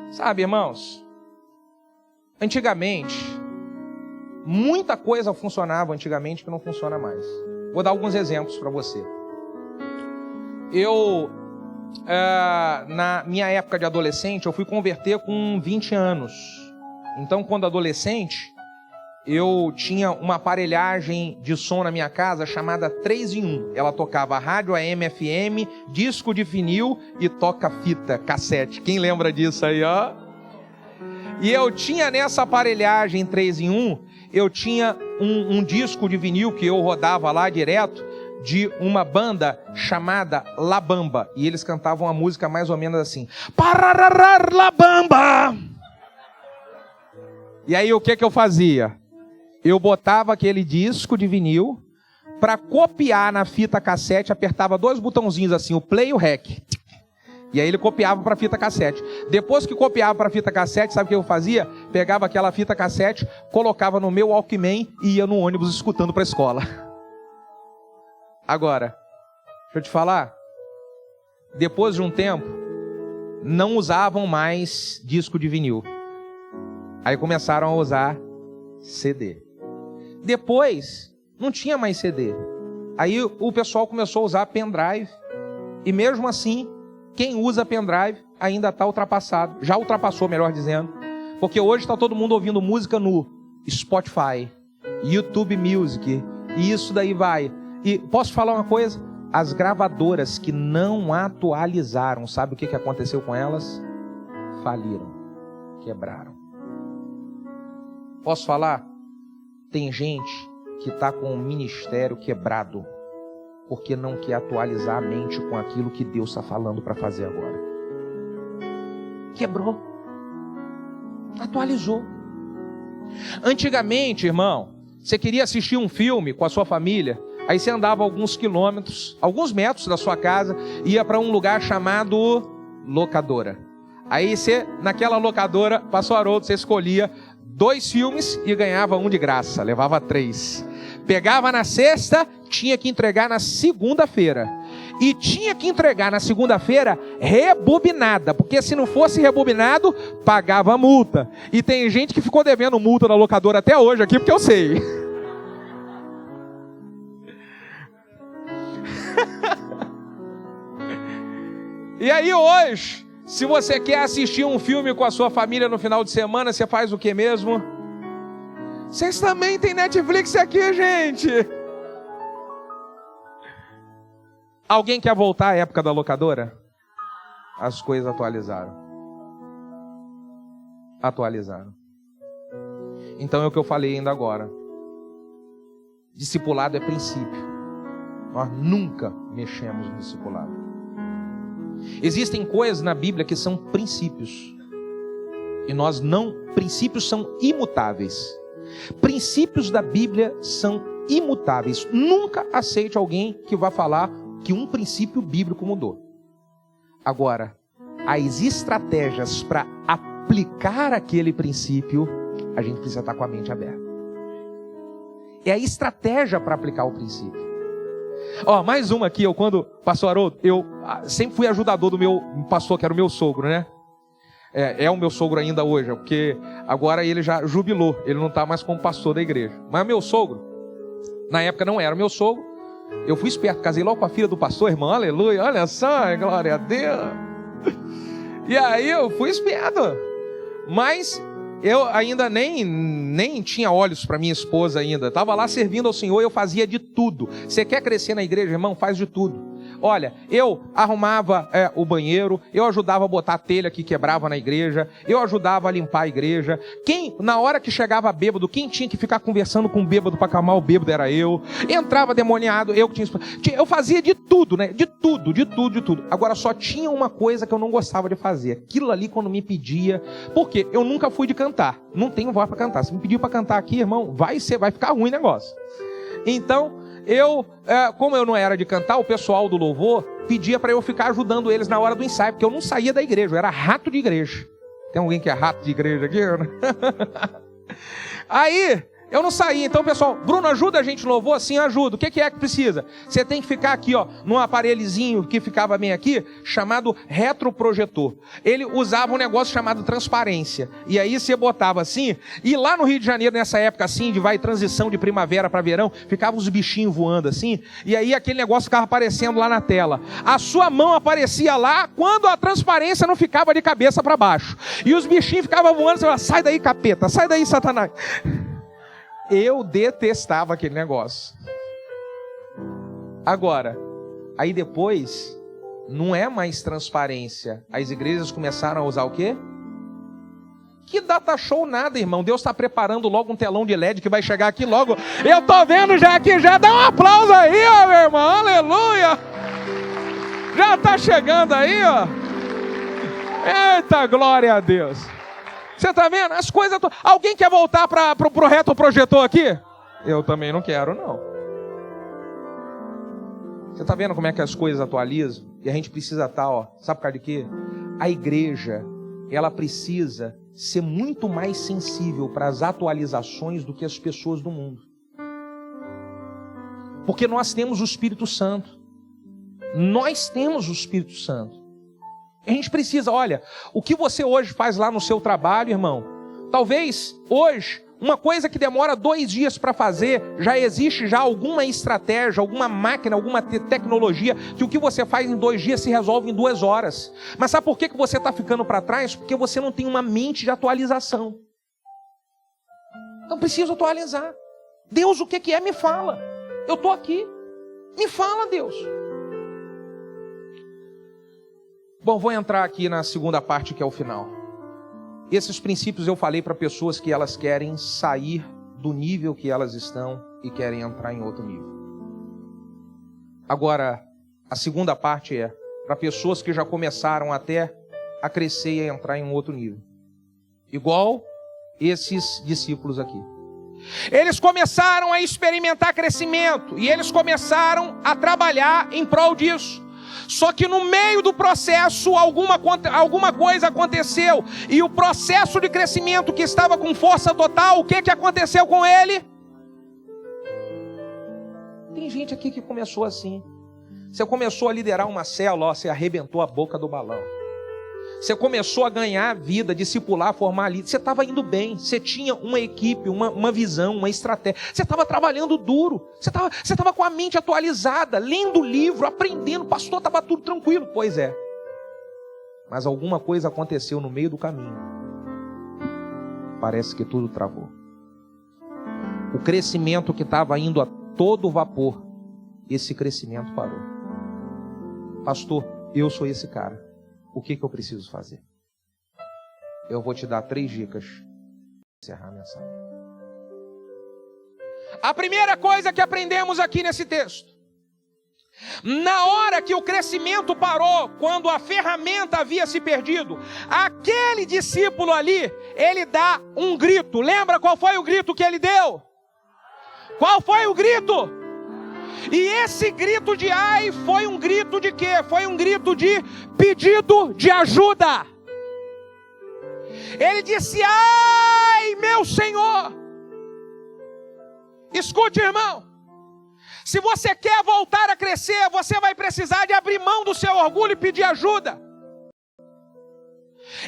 Sabe, irmãos, antigamente, muita coisa funcionava antigamente que não funciona mais. Vou dar alguns exemplos para você. Na minha época de adolescente, eu fui converter com 20 anos. Então, quando adolescente, eu tinha uma aparelhagem de som na minha casa chamada 3 em 1. Ela tocava rádio AM, FM, disco de vinil e toca-fita, cassete. Quem lembra disso aí, ó? E eu tinha nessa aparelhagem 3 em 1, eu tinha um disco de vinil que eu rodava lá direto, de uma banda chamada La Bamba. E eles cantavam uma música mais ou menos assim. Parararar La Bamba! E aí o que eu fazia? Eu botava aquele disco de vinil, para copiar na fita cassete, apertava 2 botãozinhos assim, o play e o rec. E aí ele copiava para fita cassete. Depois que copiava para fita cassete, sabe o que eu fazia? Pegava aquela fita cassete, colocava no meu Walkman e ia no ônibus escutando para a escola. Agora, deixa eu te falar, depois de um tempo, não usavam mais disco de vinil. Aí começaram a usar CD. Depois, não tinha mais CD. Aí o pessoal começou a usar pendrive. E mesmo assim, quem usa pendrive ainda está ultrapassado. Já ultrapassou, melhor dizendo. Porque hoje está todo mundo ouvindo música no Spotify, YouTube Music, e isso daí vai. E posso falar uma coisa? As gravadoras que não atualizaram, sabe o que aconteceu com elas? Faliram, quebraram. Posso falar? Tem gente que está com o ministério quebrado, porque não quer atualizar a mente com aquilo que Deus está falando para fazer agora. Quebrou. Atualizou. Antigamente, irmão, você queria assistir um filme com a sua família, Aí você andava alguns quilômetros, alguns metros da sua casa, ia para um lugar chamado locadora. Aí você, naquela locadora, pastor Haroldo, você escolhia 2 filmes e ganhava um de graça, levava 3. Pegava na sexta, tinha que entregar na segunda-feira. E tinha que entregar na segunda-feira rebobinada, porque se não fosse rebobinado, pagava multa. E tem gente que ficou devendo multa na locadora até hoje aqui, porque eu sei. E aí hoje, se você quer assistir um filme com a sua família no final de semana, você faz o que mesmo? Vocês também têm Netflix aqui, gente. Alguém quer voltar à época da locadora? As coisas atualizaram. Atualizaram. Então é o que eu falei ainda agora. Discipulado é princípio. Nós nunca mexemos no discipulado. Existem coisas na Bíblia que são princípios. E nós não... Princípios são imutáveis. Princípios da Bíblia são imutáveis. Nunca aceite alguém que vá falar que um princípio bíblico mudou. Agora, as estratégias para aplicar aquele princípio, a gente precisa estar com a mente aberta. É a estratégia para aplicar o princípio. Ó, mais uma aqui, quando pastor Haroldo, eu sempre fui ajudador do meu pastor, que era o meu sogro, né? É o meu sogro ainda hoje, porque agora ele já jubilou, ele não está mais como pastor da igreja. Mas meu sogro, na época não era meu sogro, eu fui esperto, casei logo com a filha do pastor, irmão, aleluia, olha só, glória a Deus. E aí eu fui esperto, mas eu ainda nem tinha olhos para minha esposa ainda, estava lá servindo ao Senhor e eu fazia de tudo. Você quer crescer na igreja, irmão? Faz de tudo. Olha, eu arrumava o banheiro, eu ajudava a botar a telha que quebrava na igreja, eu ajudava a limpar a igreja. Na hora que chegava bêbado, quem tinha que ficar conversando com o bêbado para acalmar o bêbado era eu. Entrava demoniado, eu que tinha... Eu fazia de tudo, né? De tudo. Agora só tinha uma coisa que eu não gostava de fazer. Aquilo ali quando me pedia... Porque eu nunca fui de cantar. Não tenho voz para cantar. Se me pedir para cantar aqui, irmão, vai ficar ruim o negócio. Então... como eu não era de cantar, o pessoal do louvor pedia para eu ficar ajudando eles na hora do ensaio, porque eu não saía da igreja, eu era rato de igreja. Tem alguém que é rato de igreja aqui? Aí, eu não saía, então pessoal, Bruno, ajuda a gente no louvor? Assim, ajuda. O que é que precisa? Você tem que ficar aqui, num aparelhozinho que ficava bem aqui, chamado retroprojetor. Ele usava um negócio chamado transparência. E aí você botava assim, e lá no Rio de Janeiro, nessa época assim, de transição de primavera para verão, ficavam os bichinhos voando assim, e aí aquele negócio ficava aparecendo lá na tela. A sua mão aparecia lá quando a transparência não ficava de cabeça para baixo. E os bichinhos ficavam voando, você falava, sai daí capeta, sai daí Satanás. Eu detestava aquele negócio. Agora, aí depois, não é mais transparência. As igrejas começaram a usar o quê? Que data show nada, irmão. Deus está preparando logo um telão de LED que vai chegar aqui logo. Eu tô vendo já aqui, já dá um aplauso aí, ó, meu irmão. Aleluia. Já tá chegando aí, ó. Eita, glória a Deus. Você está vendo? As coisas... Alguém quer voltar para o retroprojetor aqui? Eu também não quero, não. Você está vendo como é que as coisas atualizam? E a gente precisa estar, sabe por causa de quê? A igreja, ela precisa ser muito mais sensível para as atualizações do que as pessoas do mundo. Porque nós temos o Espírito Santo. Nós temos o Espírito Santo. A gente precisa, olha, o que você hoje faz lá no seu trabalho, irmão, talvez hoje, uma coisa que demora 2 dias para fazer, já existe já alguma estratégia, alguma máquina, alguma tecnologia, que o que você faz em 2 dias se resolve em 2 horas. Mas sabe por que você está ficando para trás? Porque você não tem uma mente de atualização. Então preciso atualizar. Deus, o que é? Me fala. Eu estou aqui. Me fala, Deus. Bom, vou entrar aqui na segunda parte, que é o final. Esses princípios eu falei para pessoas que elas querem sair do nível que elas estão e querem entrar em outro nível. Agora, a segunda parte é para pessoas que já começaram até a crescer e a entrar em um outro nível. Igual esses discípulos aqui. Eles começaram a experimentar crescimento e eles começaram a trabalhar em prol disso. Só que no meio do processo alguma coisa aconteceu e o processo de crescimento que estava com força total, o que aconteceu com ele? Tem gente aqui que começou assim. Você começou a liderar uma célula, você arrebentou a boca do balão. Você começou a ganhar vida, discipular, formar líder. Você estava indo bem, você tinha uma equipe, uma visão, uma estratégia. Você estava trabalhando duro, você estava com a mente atualizada, lendo livro, aprendendo. Pastor, estava tudo tranquilo. Pois é. Mas alguma coisa aconteceu no meio do caminho. Parece que tudo travou. O crescimento que estava indo a todo vapor, esse crescimento parou. Pastor, eu sou esse cara. O que eu preciso fazer? Eu vou te dar 3 dicas para encerrar a mensagem. A primeira coisa que aprendemos aqui nesse texto: na hora que o crescimento parou, quando a ferramenta havia se perdido, aquele discípulo ali, ele dá um grito. Lembra qual foi o grito que ele deu? Qual foi o grito? E esse grito de ai foi um grito de quê? Foi um grito de pedido de ajuda. Ele disse: ai, meu Senhor. Escute, irmão. Se você quer voltar a crescer, você vai precisar de abrir mão do seu orgulho e pedir ajuda.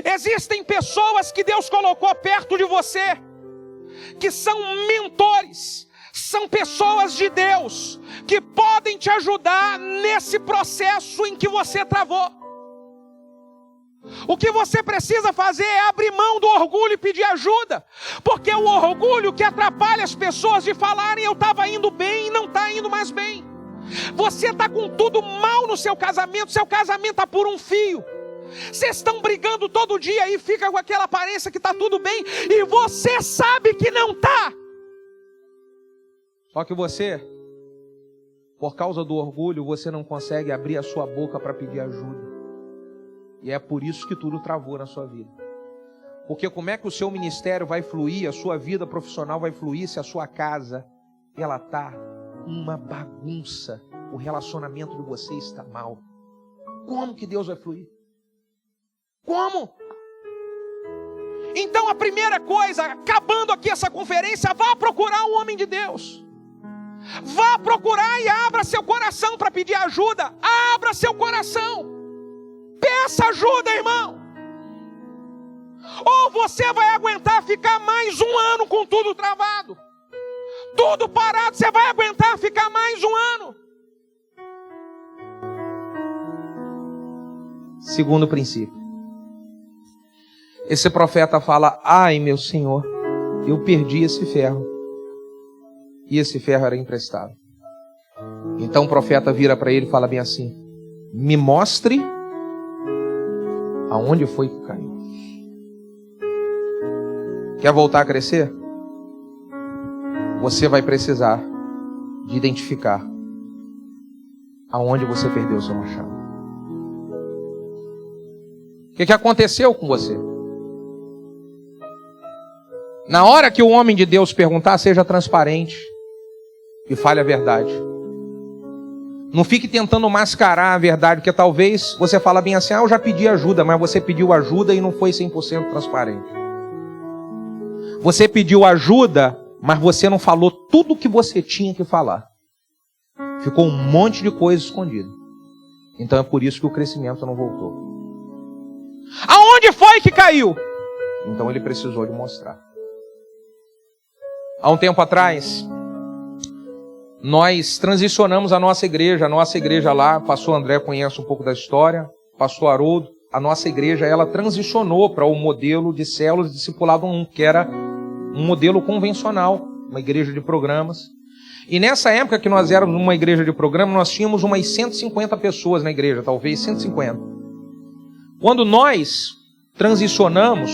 Existem pessoas que Deus colocou perto de você, que são mentores, são pessoas de Deus, que podem te ajudar nesse processo em que você travou. O que você precisa fazer é abrir mão do orgulho e pedir ajuda, porque é o orgulho que atrapalha as pessoas de falarem: eu estava indo bem e não está indo mais bem. Você está com tudo mal no seu casamento está por um fio. Vocês estão brigando todo dia e fica com aquela aparência que está tudo bem, e você sabe que não está. Só que você, por causa do orgulho, você não consegue abrir a sua boca para pedir ajuda. E é por isso que tudo travou na sua vida. Porque como é que o seu ministério vai fluir, a sua vida profissional vai fluir, se a sua casa, ela está uma bagunça, o relacionamento de você está mal? Como que Deus vai fluir? Como? Então a primeira coisa, acabando aqui essa conferência, vá procurar um homem de Deus. Vá procurar e abra seu coração para pedir ajuda. Abra seu coração. Peça ajuda, irmão. Ou você vai aguentar ficar mais um ano com tudo travado, tudo parado. Você vai aguentar ficar mais um ano. Segundo princípio. Esse profeta fala: ai, meu Senhor, eu perdi esse ferro. E esse ferro era emprestado. Então o profeta vira para ele e fala bem assim: me mostre aonde foi que caiu. Quer voltar a crescer? Você vai precisar de identificar aonde você perdeu o seu machado. O que aconteceu com você? Na hora que o homem de Deus perguntar, seja transparente e fale a verdade. Não fique tentando mascarar a verdade, porque talvez você fala bem assim: eu já pedi ajuda, mas você pediu ajuda e não foi 100% transparente. Você pediu ajuda, mas você não falou tudo o que você tinha que falar. Ficou um monte de coisa escondida. Então é por isso que o crescimento não voltou. Aonde foi que caiu? Então ele precisou de mostrar. Há um tempo atrás, nós transicionamos a nossa igreja lá, pastor André conhece um pouco da história, pastor Haroldo, a nossa igreja, ela transicionou para o modelo de células de discipulado 1, que era um modelo convencional, uma igreja de programas. E nessa época que nós éramos uma igreja de programa, nós tínhamos umas 150 pessoas na igreja, talvez 150. Quando nós transicionamos,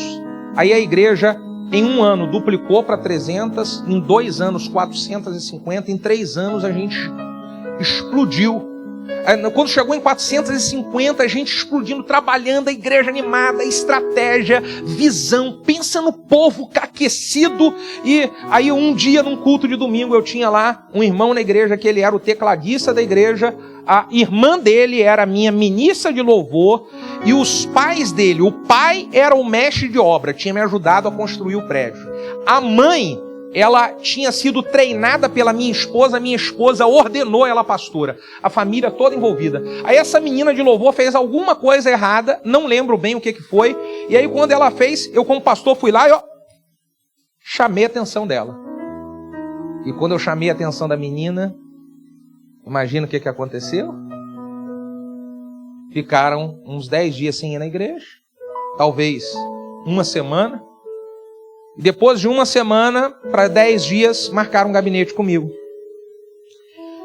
aí a igreja em um ano duplicou para 300, em 2 anos 450, em 3 anos a gente explodiu. Quando chegou em 450, a gente explodindo, trabalhando, a igreja animada, estratégia, visão, pensa no povo aquecido. E aí um dia, num culto de domingo, eu tinha lá um irmão na igreja, que ele era o tecladista da igreja, a irmã dele era minha ministra de louvor, e os pais dele, o pai era o mestre de obra, tinha me ajudado a construir o prédio. A mãe, ela tinha sido treinada pela minha esposa ordenou ela pastora. A família toda envolvida. Aí essa menina de louvor fez alguma coisa errada, não lembro bem o que foi, e aí quando ela fez, eu como pastor fui lá e chamei a atenção dela. E quando eu chamei a atenção da menina, imagina o que aconteceu? Ficaram uns 10 dias sem ir na igreja, talvez uma semana. Depois de uma semana, para 10 dias, marcaram um gabinete comigo.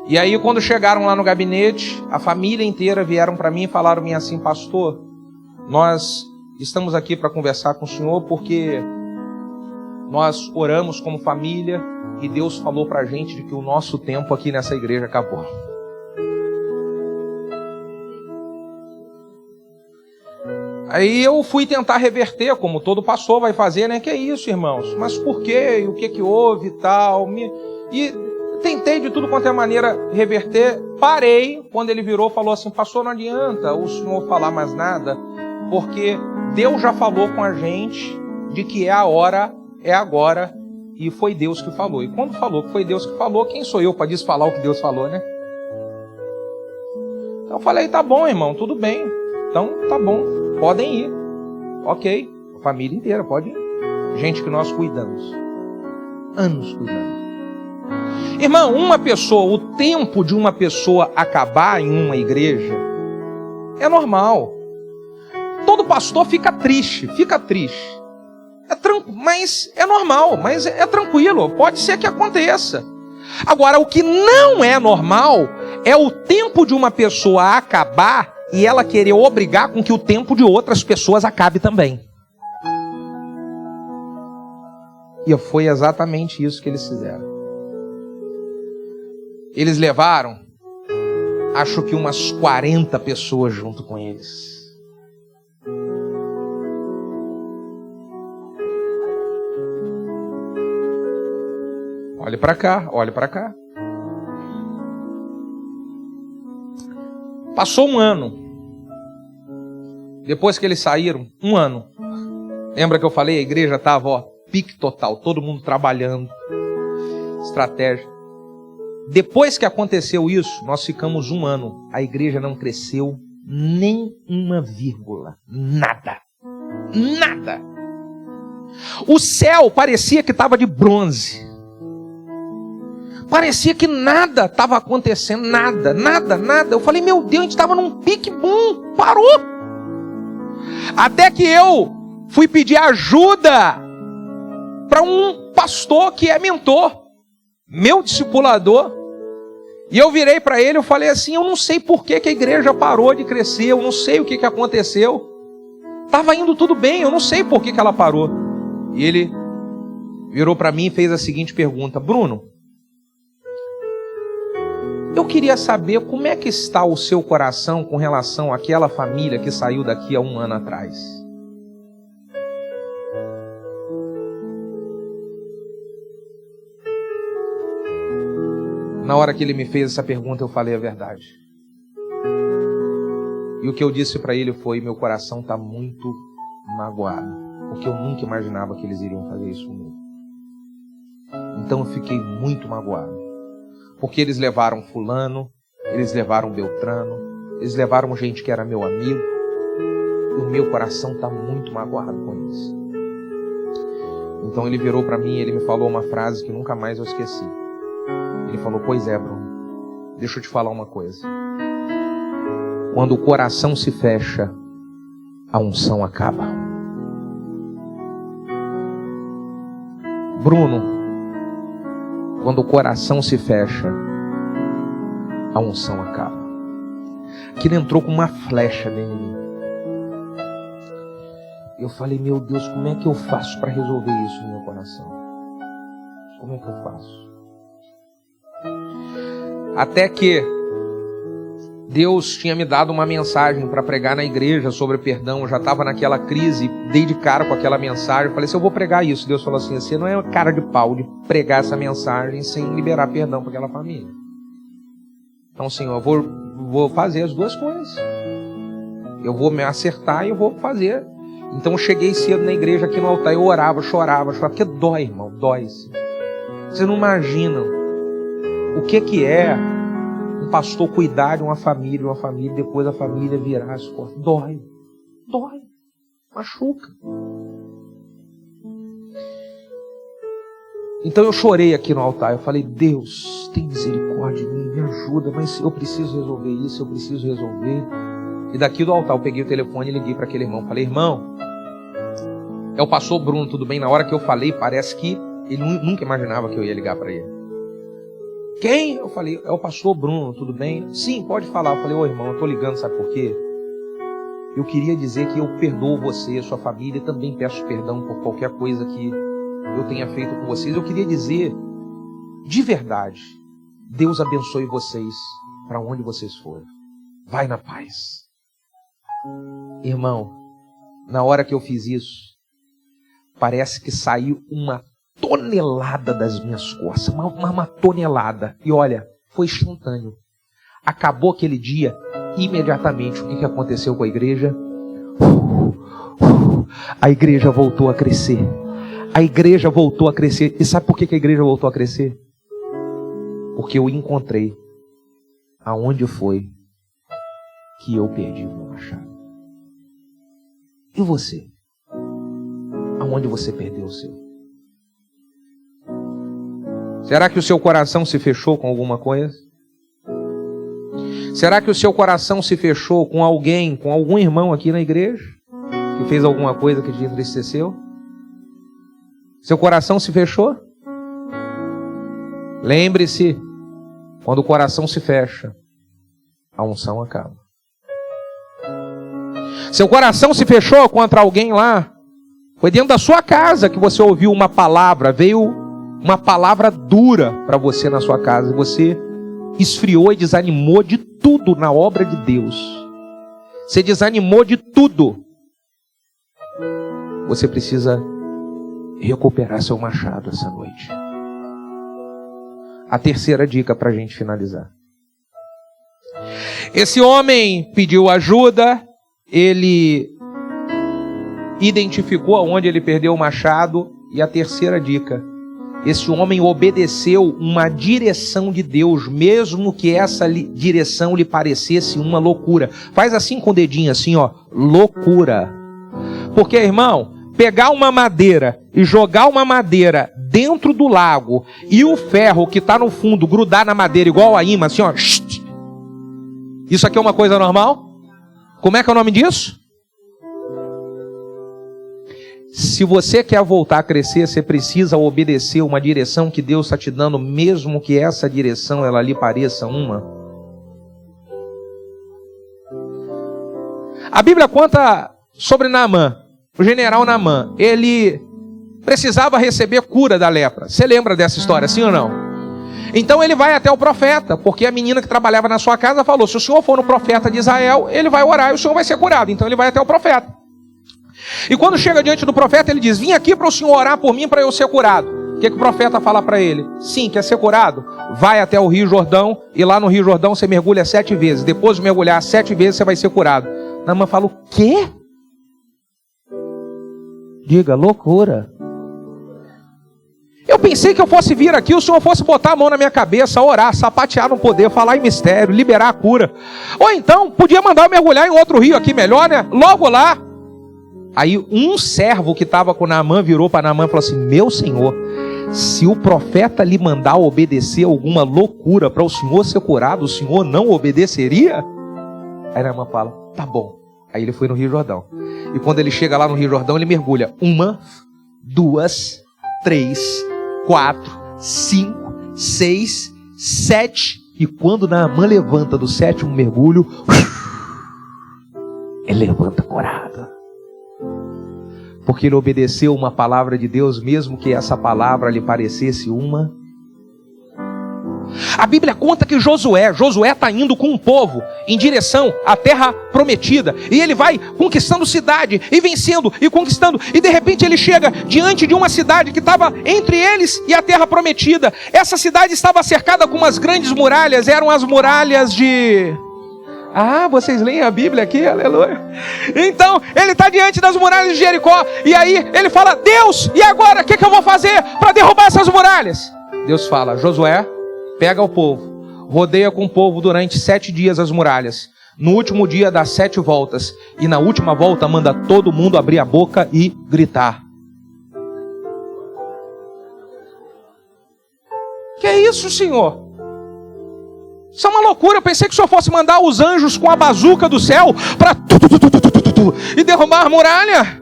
E aí, quando chegaram lá no gabinete, a família inteira vieram para mim e falaram assim: pastor, nós estamos aqui para conversar com o senhor porque nós oramos como família e Deus falou para a gente de que o nosso tempo aqui nessa igreja acabou. Aí eu fui tentar reverter, como todo pastor vai fazer, né? Que é isso, irmãos? Mas por quê? E o que houve e tal? E tentei de tudo quanto é maneira reverter. Parei quando ele virou e falou assim: pastor, não adianta o senhor falar mais nada, porque Deus já falou com a gente de que é a hora, é agora, e foi Deus que falou. E quando falou que foi Deus que falou, quem sou eu para desfalar o que Deus falou, né? Então eu falei: tá bom, irmão, tudo bem. Então tá bom, podem ir. Ok, a família inteira pode ir. Gente que nós cuidamos. Anos cuidando. Irmão, uma pessoa, o tempo de uma pessoa acabar em uma igreja é normal. Todo pastor fica triste. Mas é normal, mas é tranquilo, pode ser que aconteça. Agora, o que não é normal é o tempo de uma pessoa acabar e ela querer obrigar com que o tempo de outras pessoas acabe também. E foi exatamente isso que eles fizeram. Eles levaram, acho que umas 40 pessoas junto com eles. Olhe para cá, olhe para cá. Passou um ano. Depois que eles saíram, um ano. Lembra que eu falei? A igreja estava, pique total, todo mundo trabalhando. Estratégia. Depois que aconteceu isso, nós ficamos um ano. A igreja não cresceu nem uma vírgula. Nada. Nada. O céu parecia que estava de bronze. Parecia que nada estava acontecendo, nada. Eu falei: meu Deus, a gente estava num pique bom, parou. Até que eu fui pedir ajuda para um pastor que é mentor, meu discipulador. E eu virei para ele e falei assim: eu não sei por que a igreja parou de crescer, eu não sei o que aconteceu. Estava indo tudo bem, eu não sei por que ela parou. E ele virou para mim e fez a seguinte pergunta: Bruno, eu queria saber como é que está o seu coração com relação àquela família que saiu daqui há um ano atrás. Na hora que ele me fez essa pergunta, eu falei a verdade. E o que eu disse para ele foi: meu coração está muito magoado, porque eu nunca imaginava que eles iriam fazer isso comigo. Então eu fiquei muito magoado. Porque eles levaram fulano, eles levaram Beltrano, eles levaram gente que era meu amigo. E o meu coração está muito magoado com isso. Então ele virou para mim e ele me falou uma frase que nunca mais eu esqueci. Ele falou: pois é, Bruno, deixa eu te falar uma coisa. Quando o coração se fecha, a unção acaba. Bruno, quando o coração se fecha, a unção acaba. Aquilo entrou com uma flecha dentro de mim. Eu falei: meu Deus, como é que eu faço para resolver isso no meu coração? Como é que eu faço? Até que, Deus tinha me dado uma mensagem para pregar na igreja sobre perdão. Eu já estava naquela crise, dei de cara com aquela mensagem. Falei assim, eu vou pregar isso. Deus falou assim, você não é cara de pau de pregar essa mensagem sem liberar perdão para aquela família. Então, Senhor, eu vou fazer as duas coisas. Eu vou me acertar e eu vou fazer. Então eu cheguei cedo na igreja aqui no altar, eu orava, chorava, porque dói, irmão, dói. Vocês não imaginam o que é um pastor cuidar de uma família, depois a família virar as costas. Dói, machuca. Então eu chorei aqui no altar, eu falei, Deus, tem misericórdia de mim, me ajuda, mas eu preciso resolver isso, eu preciso resolver. E daqui do altar eu peguei o telefone e liguei para aquele irmão. Falei, irmão, é o pastor Bruno, tudo bem? Na hora que eu falei, parece que ele nunca imaginava que eu ia ligar para ele. Quem? Eu falei, é o pastor Bruno, tudo bem? Sim, pode falar. Eu falei, ô irmão, eu estou ligando, sabe por quê? Eu queria dizer que eu perdoo você, sua família, e também peço perdão por qualquer coisa que eu tenha feito com vocês. Eu queria dizer, de verdade, Deus abençoe vocês para onde vocês forem. Vai na paz. Irmão, na hora que eu fiz isso, parece que saiu uma tonelada das minhas costas, uma tonelada. E olha, foi instantâneo. Acabou aquele dia, imediatamente, o que aconteceu com a igreja? A igreja voltou a crescer. A igreja voltou a crescer. E sabe por que a igreja voltou a crescer? Porque eu encontrei aonde foi que eu perdi o meu machado. E você? Aonde você perdeu o seu? Será que o seu coração se fechou com alguma coisa? Será que o seu coração se fechou com alguém, com algum irmão aqui na igreja, que fez alguma coisa que te entristeceu? Seu coração se fechou? Lembre-se, quando o coração se fecha, a unção acaba. Seu coração se fechou contra alguém lá, foi dentro da sua casa que você ouviu uma palavra, veio uma palavra dura para você na sua casa, e você esfriou e desanimou de tudo na obra de Deus. Você desanimou de tudo. Você precisa recuperar seu machado essa noite. A terceira dica para a gente finalizar. Esse homem pediu ajuda, ele identificou aonde ele perdeu o machado, e a terceira dica, esse homem obedeceu uma direção de Deus, mesmo que essa direção lhe parecesse uma loucura. Faz assim com o dedinho, assim, ó, loucura. Porque, irmão, pegar uma madeira e jogar uma madeira dentro do lago e o ferro que está no fundo grudar na madeira igual a imã, assim, ó, isso aqui é uma coisa normal? Como é que é o nome disso? Se você quer voltar a crescer, você precisa obedecer uma direção que Deus está te dando, mesmo que essa direção ela lhe pareça uma. A Bíblia conta sobre Naamã, o general Naamã. Ele precisava receber cura da lepra. Você lembra dessa história, sim ou não? Então ele vai até o profeta, porque a menina que trabalhava na sua casa falou, se o senhor for no profeta de Israel, ele vai orar e o senhor vai ser curado. Então ele vai até o profeta. E quando chega diante do profeta, ele diz, vim aqui para o senhor orar por mim para eu ser curado. O que o profeta fala para ele? Sim, quer ser curado? Vai até o Rio Jordão, e lá no Rio Jordão você mergulha 7 vezes. Depois de mergulhar 7 vezes, você vai ser curado. Naamã fala, o quê? Diga, loucura. Eu pensei que eu fosse vir aqui, o senhor fosse botar a mão na minha cabeça, orar, sapatear no poder, falar em mistério, liberar a cura. Ou então, podia mandar eu mergulhar em outro rio aqui melhor, né? Logo lá. Aí um servo que estava com Naamã virou para Naamã e falou assim, meu senhor, se o profeta lhe mandar obedecer alguma loucura para o senhor ser curado, o senhor não obedeceria? Aí Naamã fala, tá bom. Aí ele foi no Rio Jordão. E quando ele chega lá no Rio Jordão, ele mergulha 1, 2, 3, 4, 5, 6, 7. E quando Naamã levanta do 7º mergulho, ele levanta curado. Porque ele obedeceu uma palavra de Deus, mesmo que essa palavra lhe parecesse uma. A Bíblia conta que Josué está indo com um povo em direção à terra prometida. E ele vai conquistando cidade e vencendo e conquistando. E de repente ele chega diante de uma cidade que estava entre eles e a terra prometida. Essa cidade estava cercada com umas grandes muralhas. Eram as muralhas de... Ah, vocês leem a Bíblia aqui? Aleluia. Então, ele está diante das muralhas de Jericó. E aí ele fala: Deus, e agora? O que eu vou fazer para derrubar essas muralhas? Deus fala: Josué, pega o povo, rodeia com o povo durante 7 dias as muralhas. No último dia dá 7 voltas. E na última volta manda todo mundo abrir a boca e gritar. Que é isso, Senhor? Isso é uma loucura. Eu pensei que o Senhor fosse mandar os anjos com a bazuca do céu para e derrubar a muralha.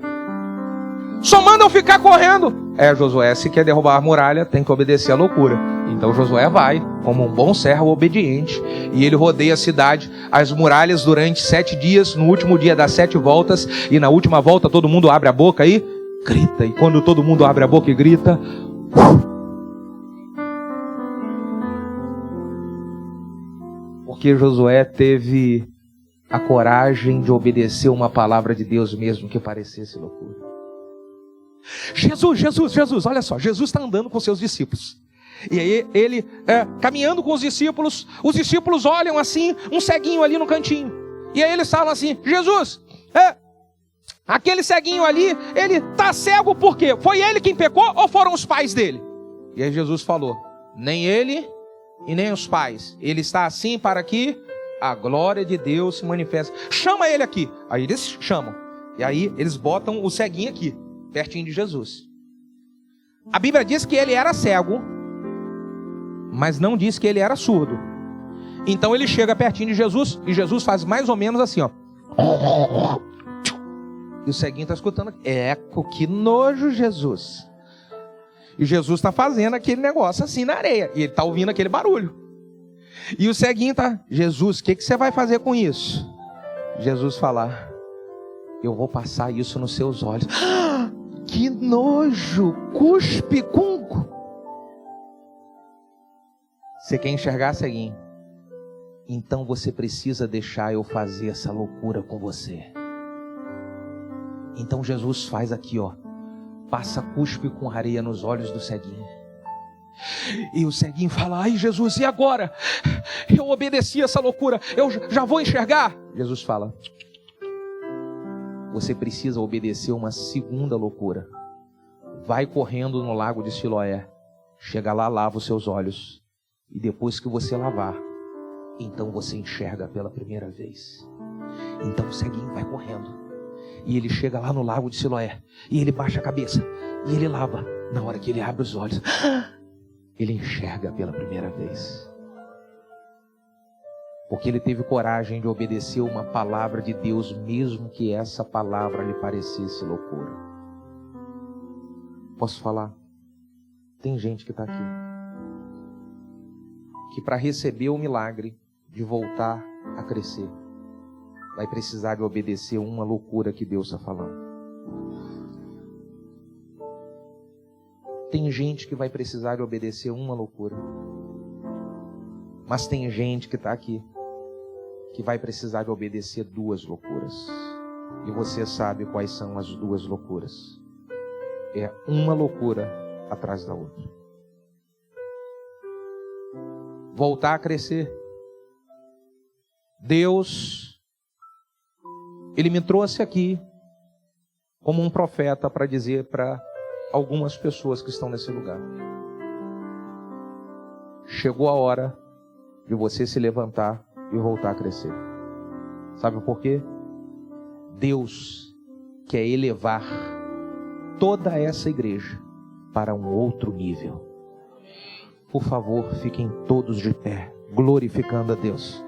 Só mandam ficar correndo. Josué, se quer derrubar a muralha, tem que obedecer à loucura. Então Josué vai, como um bom servo obediente, e ele rodeia a cidade, as muralhas durante 7 dias. No último dia dá 7 voltas, e na última volta todo mundo abre a boca e grita. E quando todo mundo abre a boca e grita, porque Josué teve a coragem de obedecer uma palavra de Deus, mesmo que parecesse loucura. Jesus, olha só, Jesus está andando com seus discípulos. E aí ele, caminhando com os discípulos olham assim, um ceguinho ali no cantinho. E aí eles falam assim: Jesus, aquele ceguinho ali, ele está cego por quê? Foi ele quem pecou ou foram os pais dele? E aí Jesus falou: nem ele e nem os pais. Ele está assim para que a glória de Deus se manifeste. Chama ele aqui. Aí eles chamam. E aí eles botam o ceguinho aqui, pertinho de Jesus. A Bíblia diz que ele era cego, mas não diz que ele era surdo. Então ele chega pertinho de Jesus e Jesus faz mais ou menos assim, ó. E o ceguinho está escutando. Que nojo, Jesus. E Jesus está fazendo aquele negócio assim na areia. E ele está ouvindo aquele barulho. E o ceguinho está: Jesus, o que você vai fazer com isso? Jesus fala: eu vou passar isso nos seus olhos. Que nojo! Cuspe, cunco. Você quer enxergar, ceguinho? Então você precisa deixar eu fazer essa loucura com você. Então Jesus faz aqui, ó. Passa cuspe com areia nos olhos do ceguinho. E o ceguinho fala: ai, Jesus, e agora? Eu obedeci essa loucura, eu já vou enxergar? Jesus fala: você precisa obedecer uma segunda loucura. Vai correndo no lago de Siloé. Chega lá, lava os seus olhos. E depois que você lavar, então você enxerga pela primeira vez. Então o ceguinho vai correndo. E ele chega lá no lago de Siloé. E ele baixa a cabeça. E ele lava. Na hora que ele abre os olhos, ele enxerga pela primeira vez. Porque ele teve coragem de obedecer uma palavra de Deus, mesmo que essa palavra lhe parecesse loucura. Posso falar? Tem gente que está aqui, que para receber o milagre de voltar a crescer, vai precisar de obedecer uma loucura que Deus está falando. Tem gente que vai precisar de obedecer uma loucura. Mas tem gente que está aqui, que vai precisar de obedecer 2 loucuras. E você sabe quais são as 2 loucuras. É uma loucura atrás da outra. Voltar a crescer. Deus, Ele me trouxe aqui como um profeta para dizer para algumas pessoas que estão nesse lugar: chegou a hora de você se levantar e voltar a crescer. Sabe por quê? Deus quer elevar toda essa igreja para um outro nível. Por favor, fiquem todos de pé, glorificando a Deus.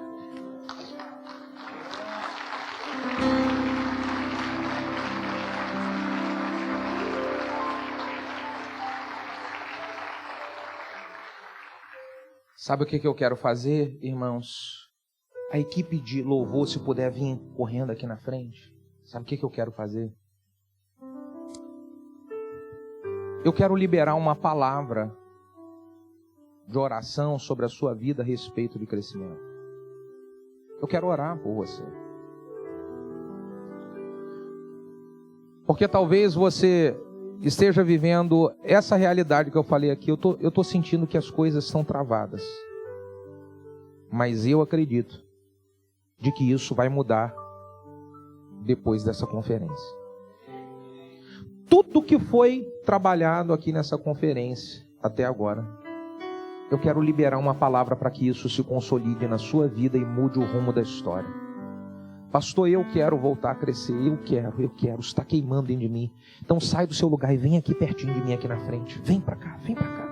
Sabe o que eu quero fazer, irmãos? A equipe de louvor, se puder vir correndo aqui na frente. Sabe o que eu quero fazer? Eu quero liberar uma palavra de oração sobre a sua vida a respeito de crescimento. Eu quero orar por você. Porque talvez você esteja vivendo essa realidade que eu falei aqui. Eu tô sentindo que as coisas estão travadas. Mas eu acredito de que isso vai mudar depois dessa conferência. Tudo que foi trabalhado aqui nessa conferência até agora, eu quero liberar uma palavra para que isso se consolide na sua vida e mude o rumo da história. Pastor, eu quero voltar a crescer, eu quero, está queimando dentro de mim. Então sai do seu lugar e vem aqui pertinho de mim, aqui na frente. Vem para cá, vem para cá,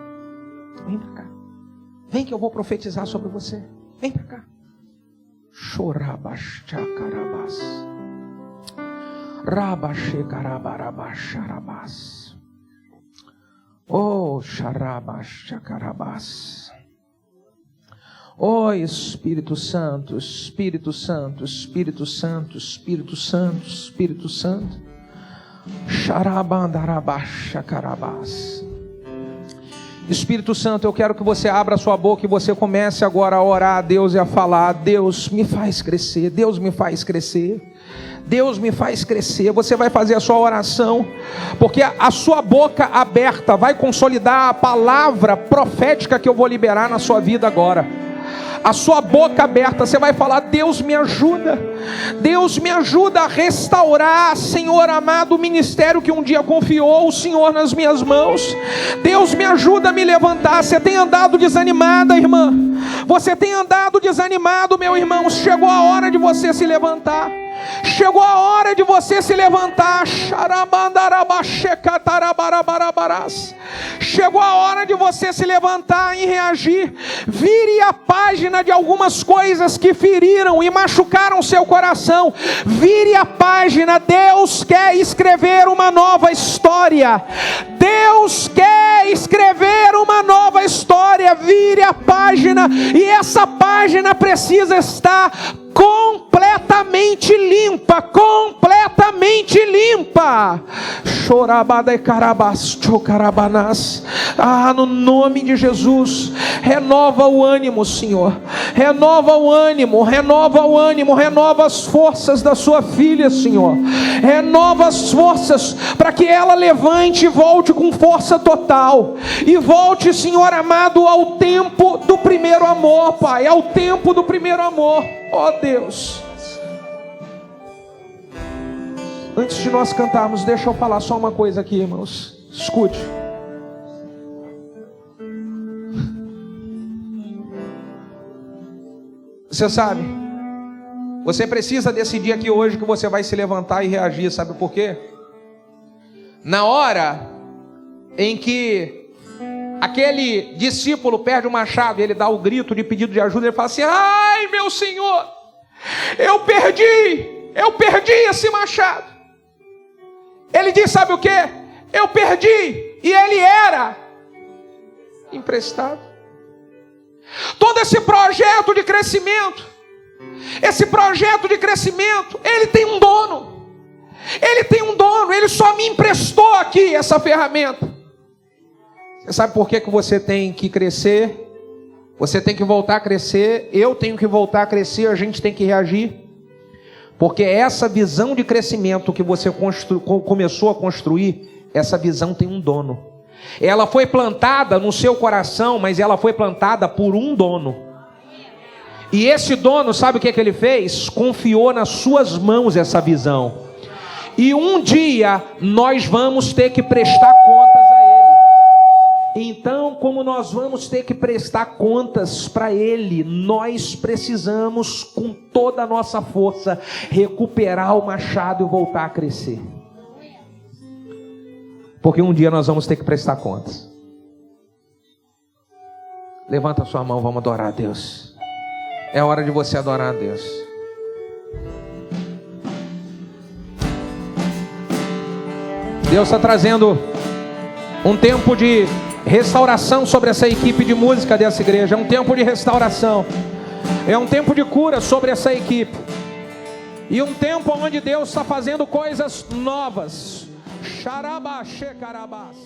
vem para cá. Vem que eu vou profetizar sobre você. Vem para cá. Chorabachacarabás. Rabachecarabarabaxarabás. Oh, xarabachacarabás. Oh, Espírito Santo, Espírito Santo, Espírito Santo, Espírito Santo, Espírito Santo. Xarabandarabachacarabás. Espírito Santo, eu quero que você abra a sua boca e você comece agora a orar a Deus e a falar: Deus me faz crescer, Deus me faz crescer, Deus me faz crescer. Você vai fazer a sua oração, porque a sua boca aberta vai consolidar a palavra profética que eu vou liberar na sua vida agora. A sua boca aberta, você vai falar: Deus me ajuda a restaurar, Senhor amado, o ministério que um dia confiou o Senhor nas minhas mãos. Deus me ajuda a me levantar. Você tem andado desanimada, irmã, você tem andado desanimado, meu irmão. Chegou a hora de você se levantar. Chegou a hora de você se levantar. Chegou a hora de você se levantar e reagir. Vire a página de algumas coisas que feriram e machucaram seu coração. Vire a página. Deus quer escrever uma nova história. Deus quer escrever uma nova história. Vire a página, e essa página precisa estar completamente limpa, completamente limpa. Chorabada e carabas, chocarabanás. No nome de Jesus, renova o ânimo, Senhor. Renova o ânimo, renova o ânimo, renova as forças da sua filha, Senhor. Renova as forças para que ela levante e volte com força total. E volte, Senhor amado, ao tempo do primeiro amor, Pai, ao tempo do primeiro amor. Ó Deus, antes de nós cantarmos, deixa eu falar só uma coisa aqui, irmãos. Escute. Você sabe, você precisa decidir aqui hoje que você vai se levantar e reagir. Sabe por quê? Na hora em que aquele discípulo perde o machado e ele dá o grito de pedido de ajuda, ele fala assim: ai meu Senhor, eu perdi esse machado. Ele diz, sabe o que? Eu perdi, e ele era emprestado. Todo esse projeto de crescimento, ele tem um dono. Ele só me emprestou aqui essa ferramenta. Você sabe por que você tem que crescer? Você tem que voltar a crescer. Eu tenho que voltar a crescer. A gente tem que reagir. Porque essa visão de crescimento que você começou a construir, essa visão tem um dono. Ela foi plantada no seu coração, mas ela foi plantada por um dono. E esse dono, sabe o que ele fez? Confiou nas suas mãos essa visão. E um dia nós vamos ter que prestar contas a Ele. Então, como nós vamos ter que prestar contas para Ele, nós precisamos, com toda a nossa força, recuperar o machado e voltar a crescer. Porque um dia nós vamos ter que prestar contas. Levanta a sua mão, vamos adorar a Deus. É hora de você adorar a Deus. Deus está trazendo um tempo de restauração sobre essa equipe de música dessa igreja. É um tempo de restauração. É um tempo de cura sobre essa equipe. E um tempo onde Deus está fazendo coisas novas. Xarabaxecarabás.